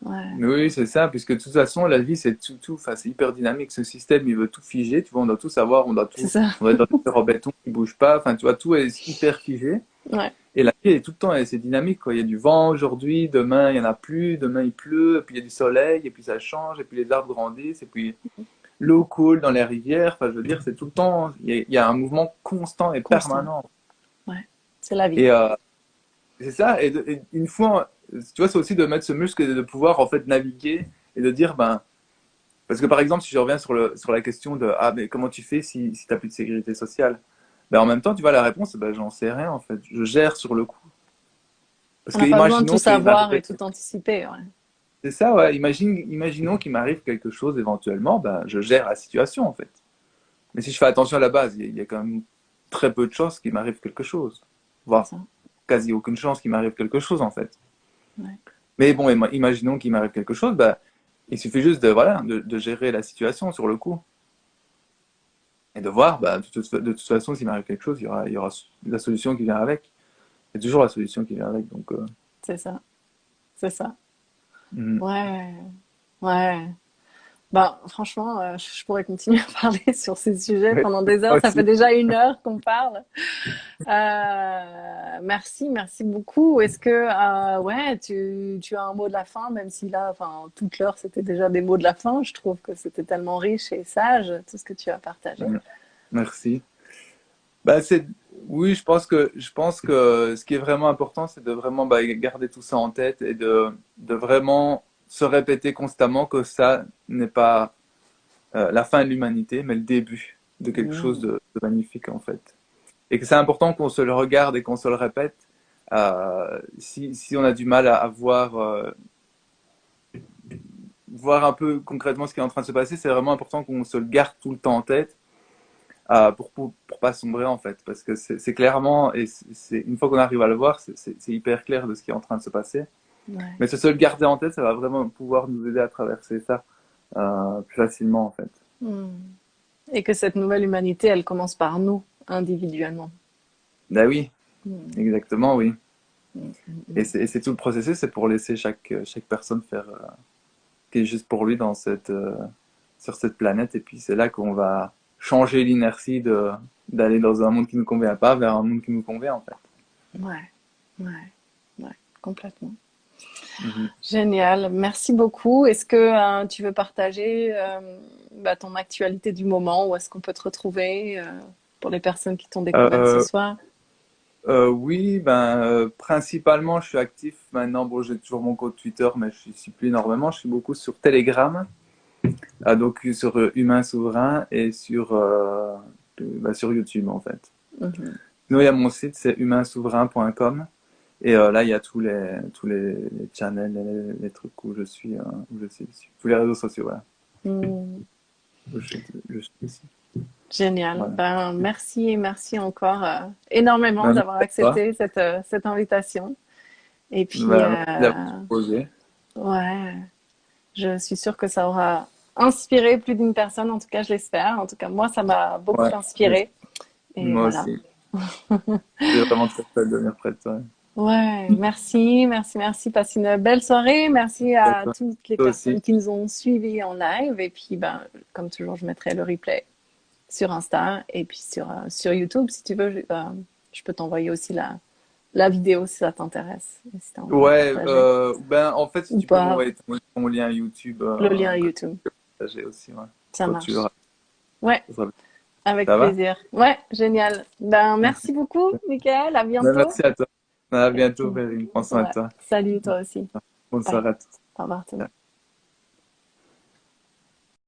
Ouais, Oui, c'est ça, puisque de toute façon, la vie, c'est enfin, c'est hyper dynamique. Ce système, il veut tout figer, tu vois, on doit tout savoir, c'est ça. on doit être dans des murs en béton qui bouge pas, enfin, tu vois, tout est hyper figé. Ouais, Et la vie, elle est tout le temps, c'est dynamique, quoi. Il y a du vent aujourd'hui, demain, il y en a plus, demain, il pleut, et puis il y a du soleil, et puis ça change, et puis les arbres grandissent, et puis l'eau coule dans les rivières. Enfin, je veux dire, c'est tout le temps, il y a un mouvement constant et constant. permanent. Ouais, c'est la vie. Et c'est ça, et une fois, tu vois, c'est aussi de mettre ce muscle et de pouvoir, en fait, naviguer et de dire, ben, parce que par exemple, si je reviens sur la question de ah, mais comment tu fais si tu n'as plus de sécurité sociale? Ben, en même temps, tu vois, la réponse, ben, j'en sais rien en fait. Je gère sur le coup. Parce On que n'a pas besoin de tout imaginons qu'il savoir m'arrive. et tout anticiper. Ouais. C'est ça, ouais. Imaginons qu'il m'arrive quelque chose éventuellement, ben, je gère la situation en fait. Mais si je fais attention à la base, il y a quand même très peu de chances qu'il m'arrive quelque chose. C'est Voire ça. quasi aucune chance qu'il m'arrive quelque chose en fait. Ouais. Mais bon, imaginons qu'il m'arrive quelque chose, ben, il suffit juste de, voilà, de gérer la situation sur le coup. Et de voir, bah, de toute façon, s'il m'arrive quelque chose, il y aura la solution qui vient avec. Il y a toujours la solution qui vient avec. Donc, C'est ça. C'est ça. mm. Ouais. Ouais. Ben, franchement, je pourrais continuer à parler sur ces sujets Ouais, pendant des heures. moi Ça fait aussi. déjà 1 heure qu'on parle. Merci, merci beaucoup. Est-ce que, ouais, tu as un mot de la fin, même si là, enfin, toute l'heure, c'était déjà des mots de la fin. Je trouve que c'était tellement riche et sage, tout ce que tu as partagé. Mm. Merci. Bah, oui, je pense que ce qui est vraiment important, c'est de vraiment bah, garder tout ça en tête et de vraiment se répéter constamment que ça n'est pas la fin de l'humanité, mais le début de quelque chose Mmh. de magnifique en fait. Et que c'est important qu'on se le regarde et qu'on se le répète. Si on a du mal à voir, voir un peu concrètement ce qui est en train de se passer, c'est vraiment important qu'on se le garde tout le temps en tête pour pas sombrer en fait. Parce que c'est clairement, et une fois qu'on arrive à le voir, c'est hyper clair de ce qui est en train de se passer. Ouais. Mais se le garder en tête, ça va vraiment pouvoir nous aider à traverser ça plus facilement en fait. Mmh. Et que cette nouvelle humanité, elle commence par nous, individuellement. Ben oui, Mmh. exactement, oui. Mmh. Et c'est tout le processus, c'est pour laisser chaque personne faire qui est juste pour lui sur cette planète. Et puis c'est là qu'on va changer l'inertie d'aller dans un monde qui ne nous convient pas vers un monde qui nous convient en fait. Ouais. Ouais. Ouais. complètement. Mhm. Génial, merci beaucoup. Est-ce que tu veux partager ton actualité du moment? Où est-ce qu'on peut te retrouver pour les personnes qui t'ont découvert ce Euh, soir? oui, principalement, je suis actif maintenant. Bon, j'ai toujours mon compte Twitter, mais je suis plus énormément. Je suis beaucoup sur Telegram, donc sur Humain Souverain et sur YouTube en fait. Mhm. Sinon, il y a mon site, c'est humainsouverain.com. Et là, il y a tous les channels, les trucs où je suis dessus. Tous les réseaux sociaux, voilà. Mm. Où je suis dessus. Génial. Voilà. Ben, merci et merci encore énormément Merci d'avoir à toi. accepté cette invitation. Et puis, Merci d'avoir proposé. ouais, je suis sûre que ça aura inspiré plus d'une personne. En tout cas, je l'espère. En tout cas, moi, ça m'a beaucoup Ouais, inspiré. Et moi voilà. aussi. C'est vraiment très chouette de venir près de toi. Ouais, merci, merci, merci. Passe une belle soirée. Merci Et à toi, toutes les toi personnes aussi. qui nous ont suivis en live. Et puis, ben, comme toujours, je mettrai le replay sur Insta et puis sur YouTube. Si tu veux, je peux t'envoyer aussi la vidéo si ça t'intéresse, et si tu as envie de la Ouais, partager. en fait, si Ou tu peux pas, m'envoyer ton lien YouTube, le lien YouTube. partager aussi, ouais. Ça Quand tu marche. l'auras. Ouais, Ça sera bien. avec Ça va? plaisir. Ouais, génial. Ben, Merci. merci beaucoup, Michael. À bientôt. Merci à toi. À Et bientôt, puis, Perrine. Prends soin de ouais, toi. salut toi aussi. Bonne Bye. soirée à tous. Au revoir tout le monde.